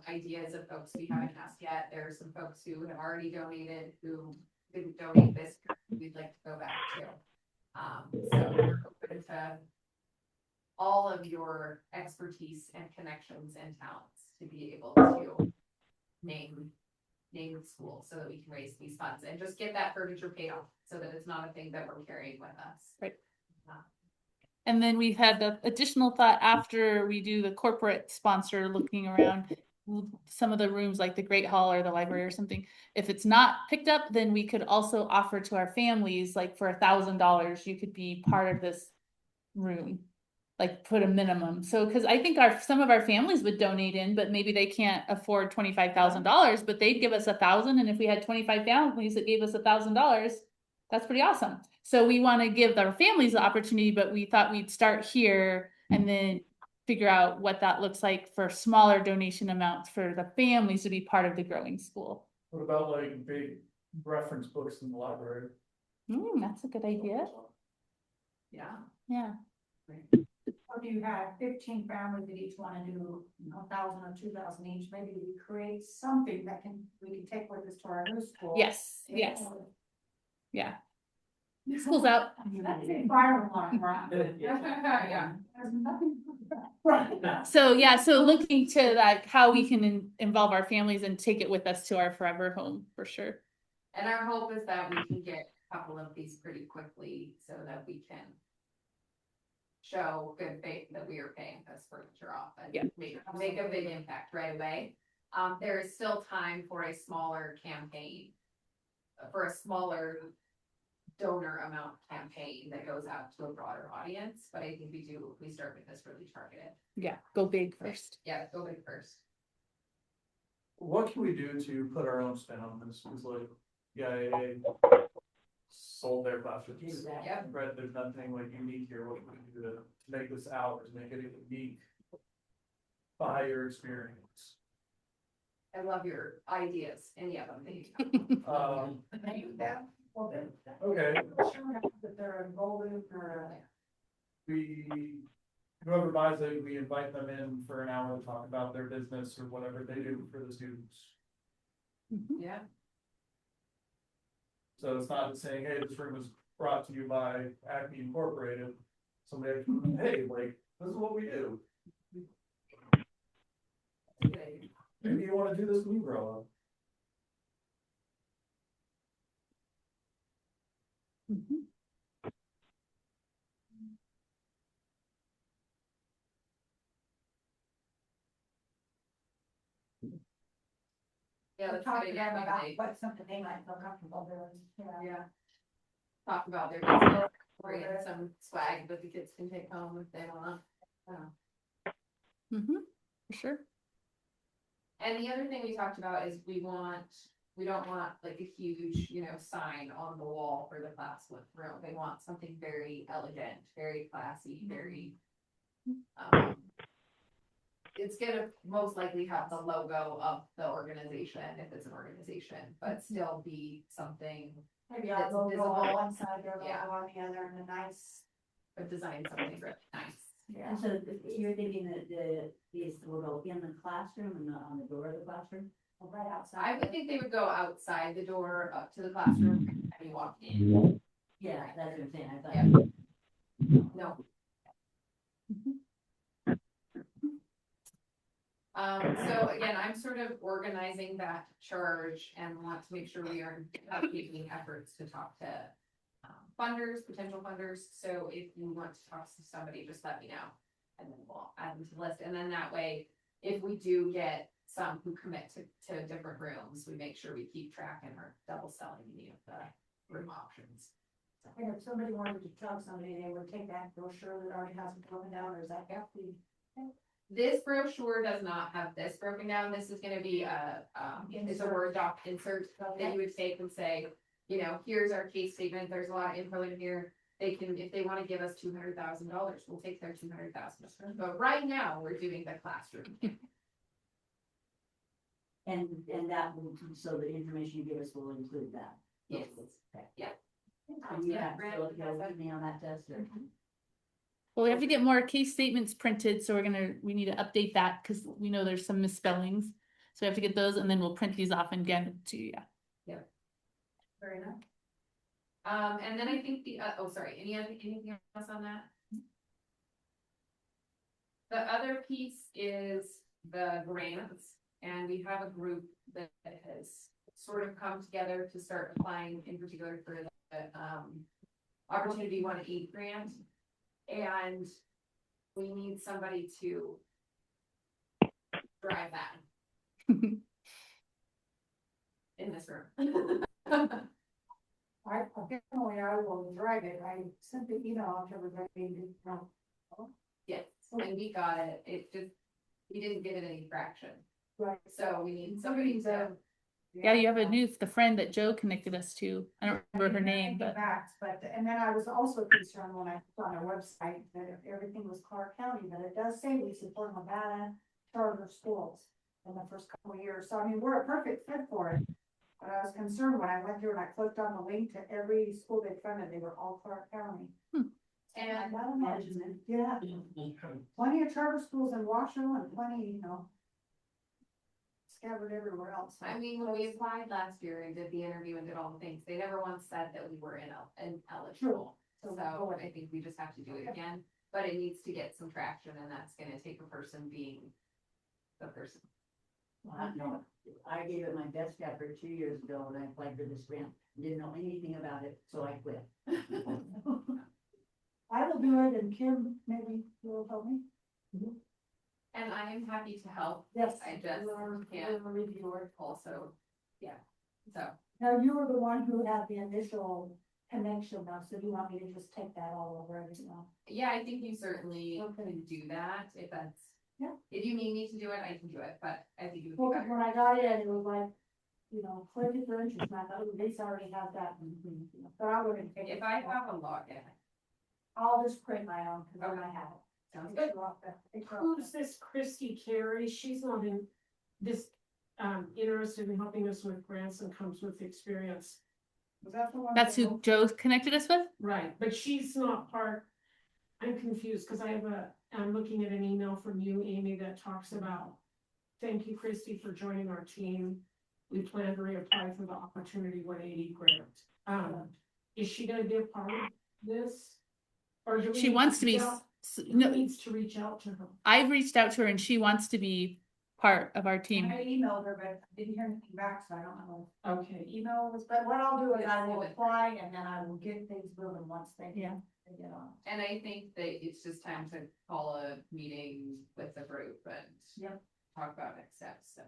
ideas of folks we haven't asked yet. There are some folks who have already donated, who didn't donate this, we'd like to go back to. So we're open to all of your expertise and connections and talents to be able to name the school so that we can raise these funds and just get that furniture paid off so that it's not a thing that we're carrying with us. Right. And then we had the additional thought after we do the corporate sponsor looking around some of the rooms like the Great Hall or the library or something. If it's not picked up, then we could also offer to our families, like for $1,000, you could be part of this room. Like put a minimum. So, cause I think some of our families would donate in, but maybe they can't afford $25,000, but they'd give us 1,000. And if we had 25 families that gave us $1,000, that's pretty awesome. So we want to give our families the opportunity, but we thought we'd start here and then figure out what that looks like for smaller donation amounts for the families to be part of the growing school. What about like big reference books in the library? That's a good idea. Yeah. Yeah. Or do you have 15 families that each want to do 1,000 or 2,000 each? Maybe we create something that we can take with us to our new school. Yes. Yes. Yeah. School's out. That's a fire alarm, right? Yeah. There's nothing. Right. So yeah, so looking to like how we can involve our families and take it with us to our forever home for sure. And our hope is that we can get a couple of these pretty quickly so that we can show good faith that we are paying this furniture off and make a big impact right away. There is still time for a smaller campaign, for a smaller donor amount campaign that goes out to a broader audience. But I think we start with this really targeted. Yeah, go big first. Yeah, go big first. What can we do to put our own spin on this? It's like, yeah, sold their classrooms. Exactly. Yeah. Right, there's nothing like unique here. What can we do to make this ours, make it unique by your experience? I love your ideas, any of them that you Okay, That they're enrolled or. whoever buys it, we invite them in for an hour to talk about their business or whatever they do for the students. Yeah. So it's not saying, hey, this room was brought to you by Acme Incorporated. Somebody, hey, like, this is what we do. Maybe you want to do this when you grow up. Yeah, let's Talk get to it them about maybe. what's something they might feel comfortable doing. Yeah. Talk about their business, bring in some swag that the kids can take home if they wanna. For sure. And the other thing we talked about is we don't want like a huge, sign on the wall for the classroom. They want something very elegant, very classy, very, it's gonna most likely have the logo of the organization, if it's an organization, but still be something, Maybe That's I'll go visible. on one side, their Yeah. logo on the other, and a nice. but design something really nice. Yeah. And so you're thinking that these will go in the classroom and not on the door of the classroom? Right outside. I would think they would go outside the door up to the classroom and you walk in. Yeah, that's what I'm saying, I thought. Yeah. No. So again, I'm sort of organizing that charge and want to make sure we are taking efforts to talk to funders, potential funders. So if you want to talk to somebody, just let me know. And then we'll add them to the list. And then that way, if we do get some who commit to different rooms, we make sure we keep track and are double selling any of the room options. And if somebody wanted to tell somebody, they would take that brochure that already has it broken down, or is that hefty? This brochure does not have this broken down. This is gonna be it's a Word doc insert that you would take and say, here's our case statement. There's a lot of info in here. They can, if they want to give us $200,000, we'll take their $200,000. But right now, we're doing the classroom. And that will, so the information you give us will include that. Yes. Okay. Yeah. And you Yeah, have Brad, to has go that. with me on that test or? Well, we have to get more case statements printed, so we need to update that because we know there's some misspellings. So we have to get those and then we'll print these off and get them to you. Fair enough. And then I think anything else on that? The other piece is the grants, and we have a group that has sort of come together to start applying in particular for the, Opportunity 180 grant. And we need somebody to drive that. In this room. I will drive it. I sent the email out to everybody. Yes, and we got it. It just, we didn't give it any traction. Right. So we need somebody to. Yeah, you have the friend that Joe connected us to. I don't remember her name, but And then I was also concerned when I saw on our website that everything was Clark County, but it does say we support Nevada charter schools in the first couple of years. So I mean, we're a perfect fit for it. But I was concerned when I went through and I clicked on the link to every school they funded, they were all Clark County. And I gotta imagine it. Yeah, plenty of charter schools in Washoe and plenty, scattered everywhere else. I mean, when we applied last year and did the interview and did all the things, they never once said that we were ineligible. True. So I think we just have to do it again, but it needs to get some traction, and that's gonna take a person being the person. No, I gave it my best effort 2 years ago when I applied for this grant. Didn't know anything about it, so I quit. I will do it and Kim, maybe you'll help me. And I am happy to help. Yes. I just You're can't a reviewer. also, yeah, so. Now, you were the one who had the initial connection though, so you want me to just take that all over everything else? Yeah, I think you certainly Okay. can do that if that's. Yeah. If you need me to do it, I can do it, but I think it Well, would be 'cause better. when I got in, it was like, click it for interest, and I thought, they already have that. But I wouldn't take it. If I have a login, I'll just print my own, cause then I have it. sounds Take good. her off that- take her off Who's this Christy Carey? She's not in this, interested in helping us with grants and comes with experience. that. Was that the one? that's that- who Joe connected us with. Right, but she's not part, I'm confused, because I'm looking at an email from you, Amy, that talks about, thank you, Christy, for joining our team. We plan to reapply for the Opportunity 180 grant. Is she gonna be a part of this? Or do we She need wants to be. reach out- Who No, needs to reach out to her? I've reached out to her and she wants to be part of our team. I emailed her, but I didn't hear anything back, so I don't know. Okay, Email was, but what I'll do is I will apply and then I will get things moving once they Yeah. they get on. And I think that it's just time to call a meeting with the group and. Yep. Talk about next steps, so.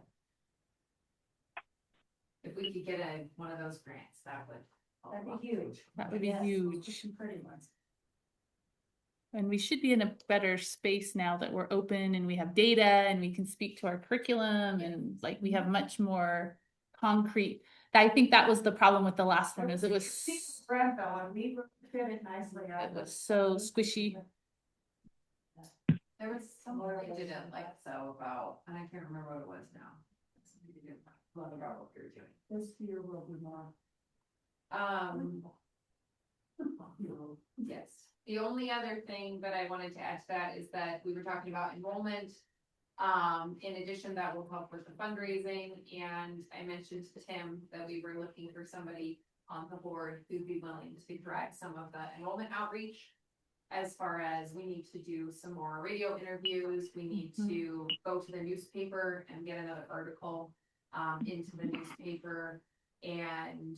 If we could get one of those grants, that would. help That'd a lot. be huge. That would be Yes, huge. some pretty ones. And we should be in a better space now that we're open and we have data and we can speak to our curriculum and like we have much more concrete. I think that was the problem with the last one is it was Brad though, and we fit it nicely. it was so squishy. There was someone I didn't like so about, and I can't remember what it was now. Somebody didn't love about what we were doing. This year will be more. Yes, the only other thing that I wanted to add to that is that we were talking about enrollment. In addition, that will help with the fundraising, and I mentioned to Tim that we were looking for somebody on the board who'd be willing to drive some of the enrollment outreach. As far as we need to do some more radio interviews, we need to go to the newspaper and get another article into the newspaper and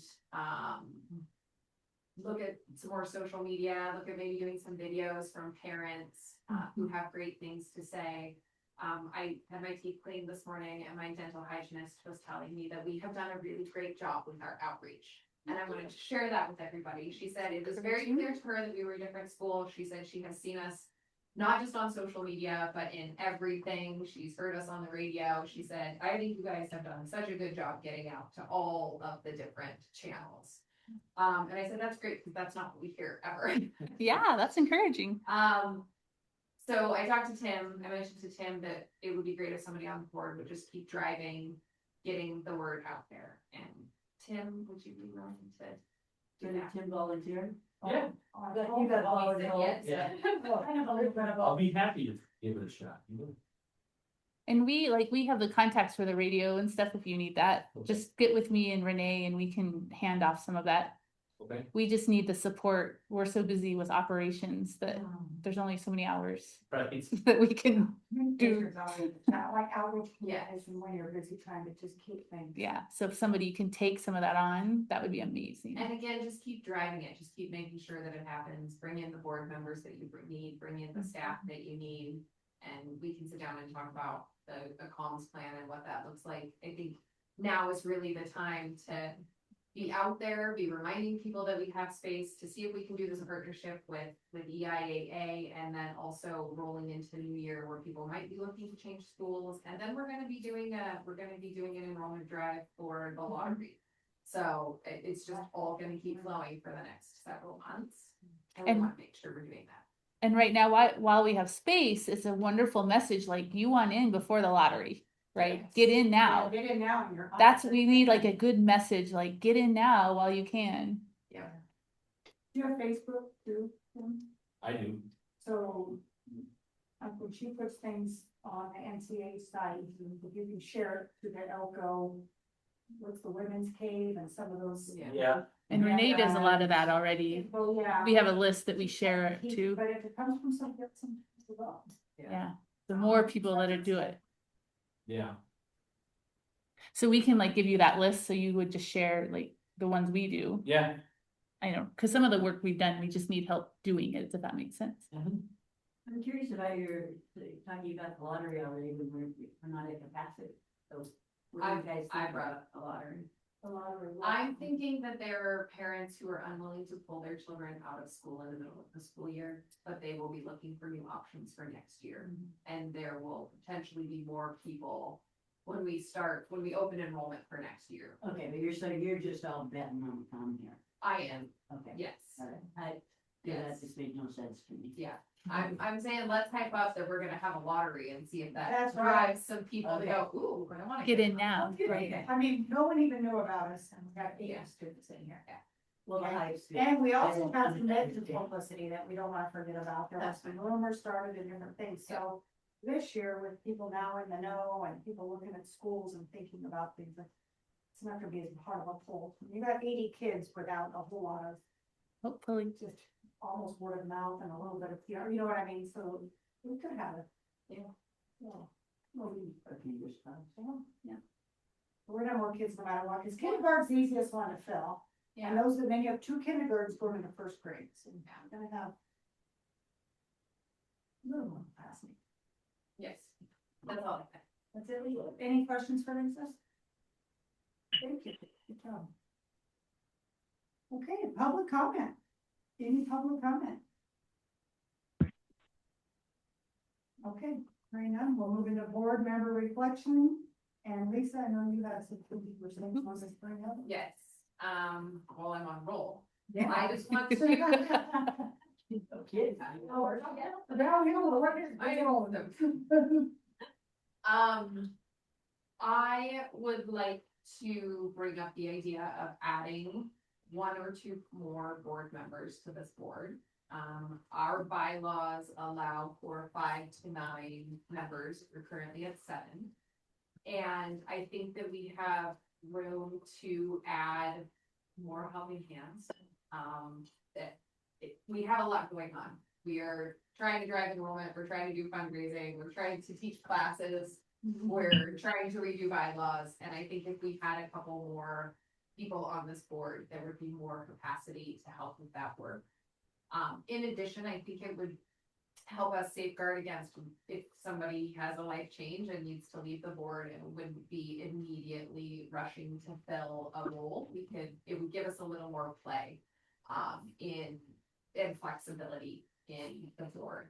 look at some more social media, look at maybe doing some videos from parents who have great things to say. I had my teeth cleaned this morning and my dental hygienist was telling me that we have done a really great job with our outreach. And I wanted to share that with everybody. She said it was very clear to her that we were a different school. She said she has seen us not just on social media, but in everything. She's heard us on the radio. She said, I think you guys have done such a good job getting out to all of the different channels. And I said, that's great, because that's not what we hear ever. Yeah, that's encouraging. So I talked to Tim, I mentioned to Tim that it would be great if somebody on the board would just keep driving getting the word out there. And Tim, would you be willing to do Did that? Tim volunteer? Yeah. You got all He said the yes. Yeah. I have a little bit of I'll a. be happy to give it a shot. And we have the contacts for the radio and stuff if you need that. Okay. Just get with me and Renee and we can hand off some of that. Okay. We just need the support. We're so busy with operations that there's only so many hours Right. that we can do. Communications outreach, like outreach Yeah. communication when you're busy trying to just keep things. Yeah, so if somebody can take some of that on, that would be amazing. And again, just keep driving it, just keep making sure that it happens, bring in the board members that you need, bring in the staff that you need. And we can sit down and talk about the comms plan and what that looks like. I think now is really the time to be out there, be reminding people that we have space, to see if we can do this in partnership with EIAA, and then also rolling into the new year where people might be looking to change schools. And then we're gonna be doing an enrollment drive for the lottery. So it's just all gonna keep flowing for the next several months. And we And- wanna make sure we're doing that. And right now, while we have space, it's a wonderful message, like you want in before the lottery, right? Yes. Get in now. Get in now and you're. That's, we need like a good message, like get in now while you can. Yeah. Do you have Facebook too? Tim? I do. So, when she puts things on the NCA site, if you can share it to the Elko, what's the women's cave and some of those. Yeah. And Renee does a lot of that already. Oh, yeah. We have a list that we share too. But if it comes from somebody else, some people don't. Yeah, the more people that do it. Yeah. So we can like give you that list, so you would just share like the ones we do. Yeah. I know, cause some of the work we've done, we just need help doing it, if that makes sense. I'm curious about your, talking about the lottery already, when we're not at capacity, so. what do you guys I think brought about up the lottery. A lot of. I'm thinking that there are parents who are unwilling to pull their children out of school in the middle of the school year, but they will be looking for new options for next year. And there will potentially be more people when we open enrollment for next year. Okay, but you're just all betting on the come here, I am, okay. yes, All right, that just made no sense to me. yeah. I'm saying let's hype up that we're gonna have a lottery and see if that That's right. drives some people to go, ooh, I wanna Get in now, right? I mean, no one even knew about us and we got 80 students in here. Well, the Okay. hype's good. And we also have some negative publicity that we don't wanna forget about. There was some rumors started and different things, so. This year with people now in the know and people looking at schools and thinking about things, it's not gonna be as hard of a pull. You got 80 kids without a whole lot of Hopefully. just almost word of mouth and a little bit of, you know what I mean, so we could have it. Yeah. Well, A few years time. yeah. We're gonna have more kids no matter what, because kindergarten's the easiest one to fill. And Yeah, those, then you have 2 kindergartens going into first grade, so we're gonna have. A little more capacity. yes, that's all I have. That's it, Lisa. Any questions for Lisa? Thank you, good job. Okay, public comment. Any public comment? Okay, hearing none, we'll move into board member reflection. And Lisa, I know you have some things you were saying, you want to bring up? Yes, while I'm on roll, Yeah. I just want to. Okay. Oh, now you know what is. I know them. I would like to bring up the idea of adding 1 or 2 more board members to this board. Our bylaws allow for 5 to 9 members. We're currently at 7. And I think that we have room to add more helping hands. We have a lot going on. We are trying to drive enrollment, we're trying to do fundraising, we're trying to teach classes, we're trying to redo bylaws, and I think if we had a couple more people on this board, there would be more capacity to help with that work. In addition, I think it would help us safeguard against if somebody has a life change and needs to leave the board and wouldn't be immediately rushing to fill a role. It would give us a little more play in flexibility in the board.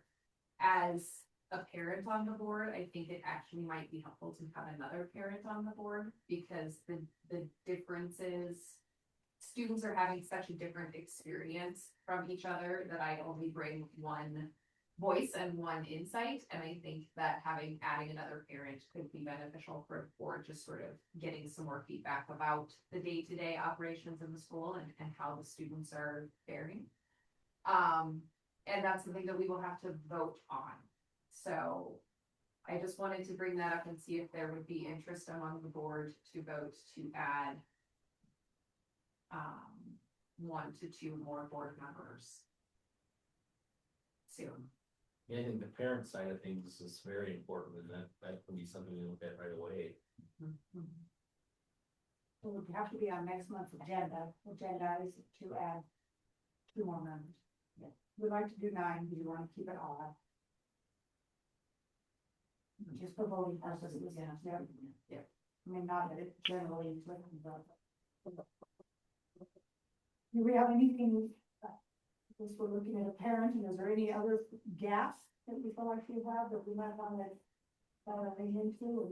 As a parent on the board, I think it actually might be helpful to have another parent on the board, because the differences, students are having such a different experience from each other that I only bring one voice and one insight, and I think that adding another parent could be beneficial for just sort of getting some more feedback about the day-to-day operations in the school and how the students are faring. And that's something that we will have to vote on. So I just wanted to bring that up and see if there would be interest among the board to vote to add 1 to 2 more board members soon. Yeah, I think the parent side of things is very important, and that can be something we look at right away. It would have to be on next month's agenda. Agenda is to add 2 more members. Yeah. We'd like to do 9, but you want to keep it odd. Just for voting purposes, yeah. I mean, not that it generally. Do we have anything, since we're looking at a parent, and is there any other gaps that we feel like we have that we might want to lean into?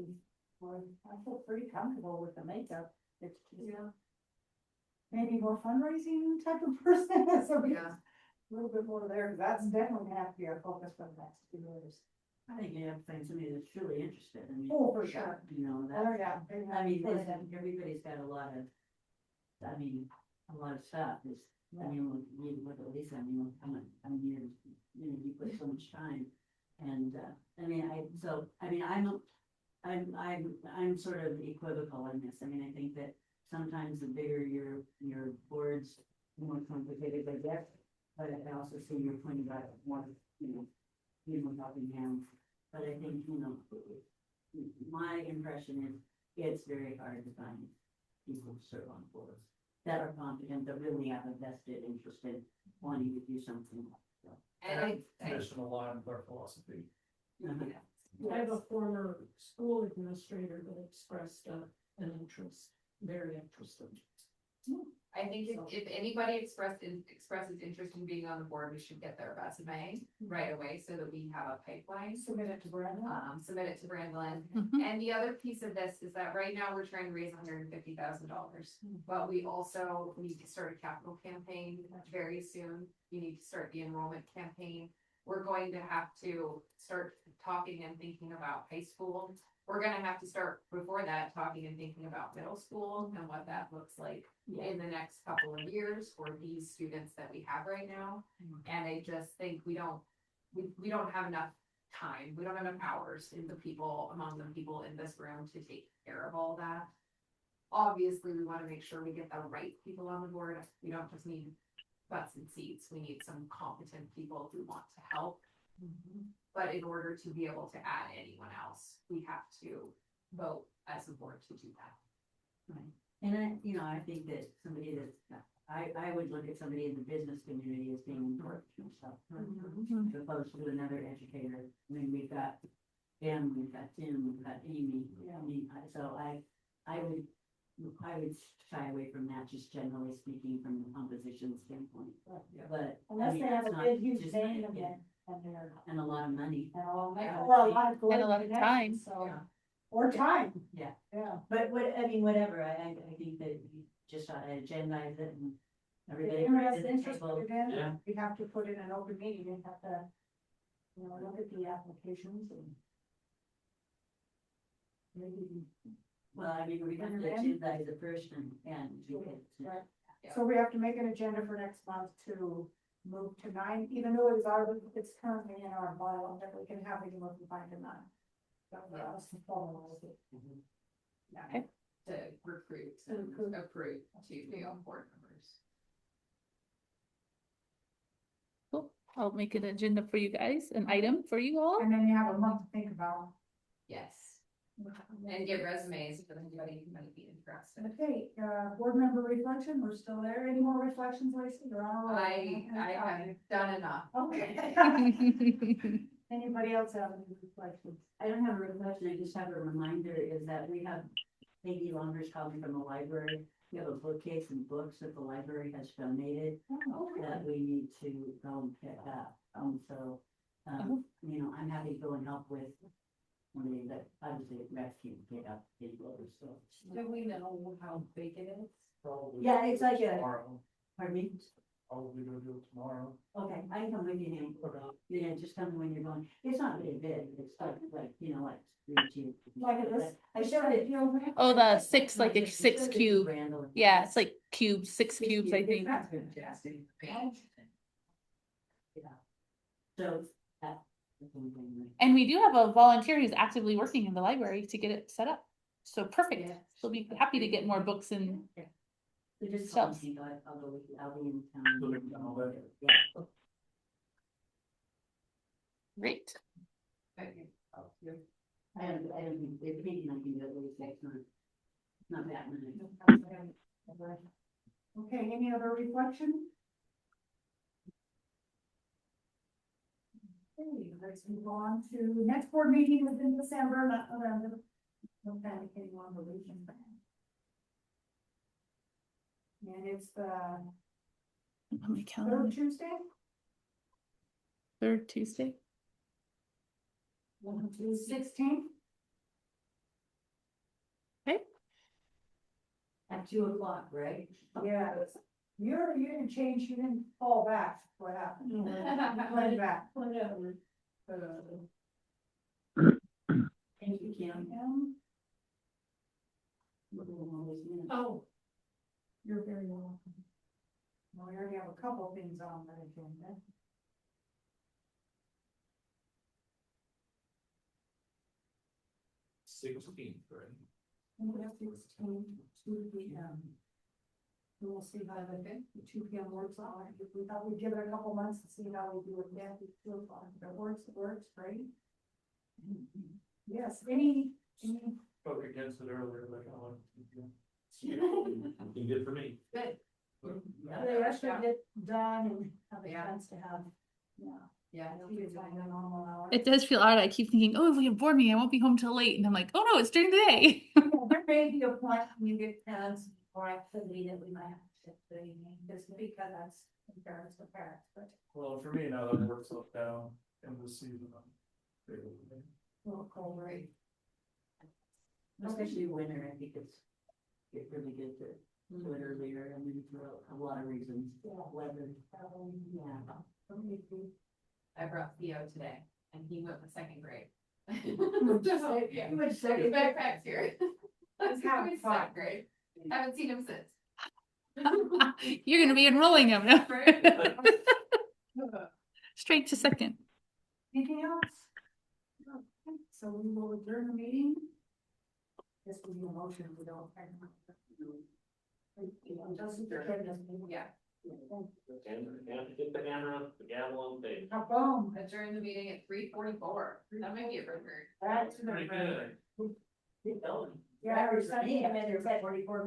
And I feel pretty comfortable with the makeup. It's just maybe more fundraising type of person, so we have a little bit more there, because that's definitely gonna have to be our focus for the next 2 years. I think you have to find somebody that's truly interested in. Oh, for sure. You know, Oh, that, yeah. I mean, listen, everybody's got a lot of stuff, I mean, we look at Lisa, I mean, how much, I mean, you put so much time, and, I'm sort of equivocal in this, I mean, I think that sometimes the bigger your boards, the more complicated they get, but I also see your point about more, helping hands, but I think, my impression is, it's very hard to find people to serve on boards that are competent, that really have a vested interest in wanting to do something. And There's a lot of our philosophy. I have a former school administrator that expressed an interest, very interested. I think if anybody expresses interest in being on the board, we should get their resume right away so that we have a pipeline. Submit it to Brandon. Submit it to Brandon. Mhm. And the other piece of this is that right now we're trying to raise $150,000. But we also need to start a capital campaign very soon. You need to start the enrollment campaign. We're going to have to start talking and thinking about high school. We're gonna have to start before that, talking and thinking about middle school and what that looks like in the next couple of years for these students that we have right now. And I just think we don't have enough time, we don't have enough hours among the people in this room to take care of all that. Obviously, we wanna make sure we get the right people on the board. We don't just need butts and seats, we need some competent people who want to help. But in order to be able to add anyone else, we have to vote as a board to do that. Right. And I think that somebody that's, I would look at somebody in the business community as being important, so. As opposed to another educator. I mean, we've got Ben, we've got Tim, we've got Amy. I mean, so I would shy away from that, just generally speaking from the composition standpoint. But. Unless they have it's a not big, huge just- name again, and they're, And a lot of money. and a lot of good And a lot of time. connections, so. Or time. Yeah. Yeah. But whatever, I think that you just ought to agendize it and everybody. If interest Well, in, Yeah. we have to put in an open meeting and have to, look at the applications and. Maybe. Well, I mean, we have to agendize the first and do it. Right. Yeah. So we have to make an agenda for next month to move to 9, even though it's currently in our bylaw that we can have anyone from 5 to 9. That would allow us to formalize it. Yeah, to recruit and approve 2 new board members. Cool. I'll make an agenda for you guys, an item for you all. And then you have a month to think about. Yes. And get resumes for anybody who might be interested. Okay, board member reflection, we're still there. Any more reflections, Lacey? You're on a roll. I have done enough. Okay. Anybody else have any reflections? I don't have a reflection, I just have a reminder is that we have Peggy Longer's coming from the library. We have a bookcase and books that the library has donated that we need to go and pick up. I'm happy to go and help with somebody that obviously rescue, pick up people or stuff. Do we know how big it is? Probably Yeah, it's like tomorrow. pardon me? Probably gonna do it tomorrow. Okay, I can come with you, Hank. Yeah, just tell me when you're going. It's not very big, it's like, you know, like. Like this, I showed it, you know. Oh, the six, like a six cube. Yeah, it's like cubes, 6 cubes, I think. That's fantastic. So. And we do have a volunteer who's actively working in the library to get it set up. So perfect. Yeah. She'll be happy to get more books in. So just Shelves. tell me, I'll be in town. Yeah. Great. I don't think, if maybe I can do it, it's not that many. Okay, any other reflection? Okay, let's move on to next board meeting is in December, not November. No panicking on the region. And it's the On my calendar. third Tuesday, Third Tuesday. 16th. At 2:00, right? Yeah, you didn't change, you didn't fall back, what happened? You went back. Whatever. Thank you, Kim. Oh, You're very welcome. Well, we already have a couple of things on that agenda. Sixteenth, right? We have 16, 2 p.m. We'll see how the 2 p.m. works out. We thought we'd give it a couple months to see how we do it again. If it works, great. Yes, any, Spoke against it earlier, like I want Looking good for me. Good. the rest of it done and have a Yeah. chance to have, yeah. Yeah. It's like a normal hour. It does feel odd. I keep thinking, oh, if we have board meeting, I won't be home till late. And I'm like, oh no, it's during the day. There may be a point when you get parents or activity that we might have to shift to the evening, just because that's parents to parents, but Well, for me, now that work's up down in the season. a little cold, right? Especially winter, I think it's really good to do it earlier, I mean, for a lot of reasons. Weather. Yeah. I brought Theo today and he went with second grade. He went second. Backpacks here. Let's have He's fun. second grade. Haven't seen him since. You're gonna be enrolling him now. Right? Straight to second. Anything else? Okay, so we will adjourn the meeting. This will be a motion, we don't. Yeah. And hit the hammer, the gavel on the page. Boom. Adjourn the meeting at 3:44. That might be a record. That's Pretty good. Keep going. Yeah, every Sunday, I mean, there's 44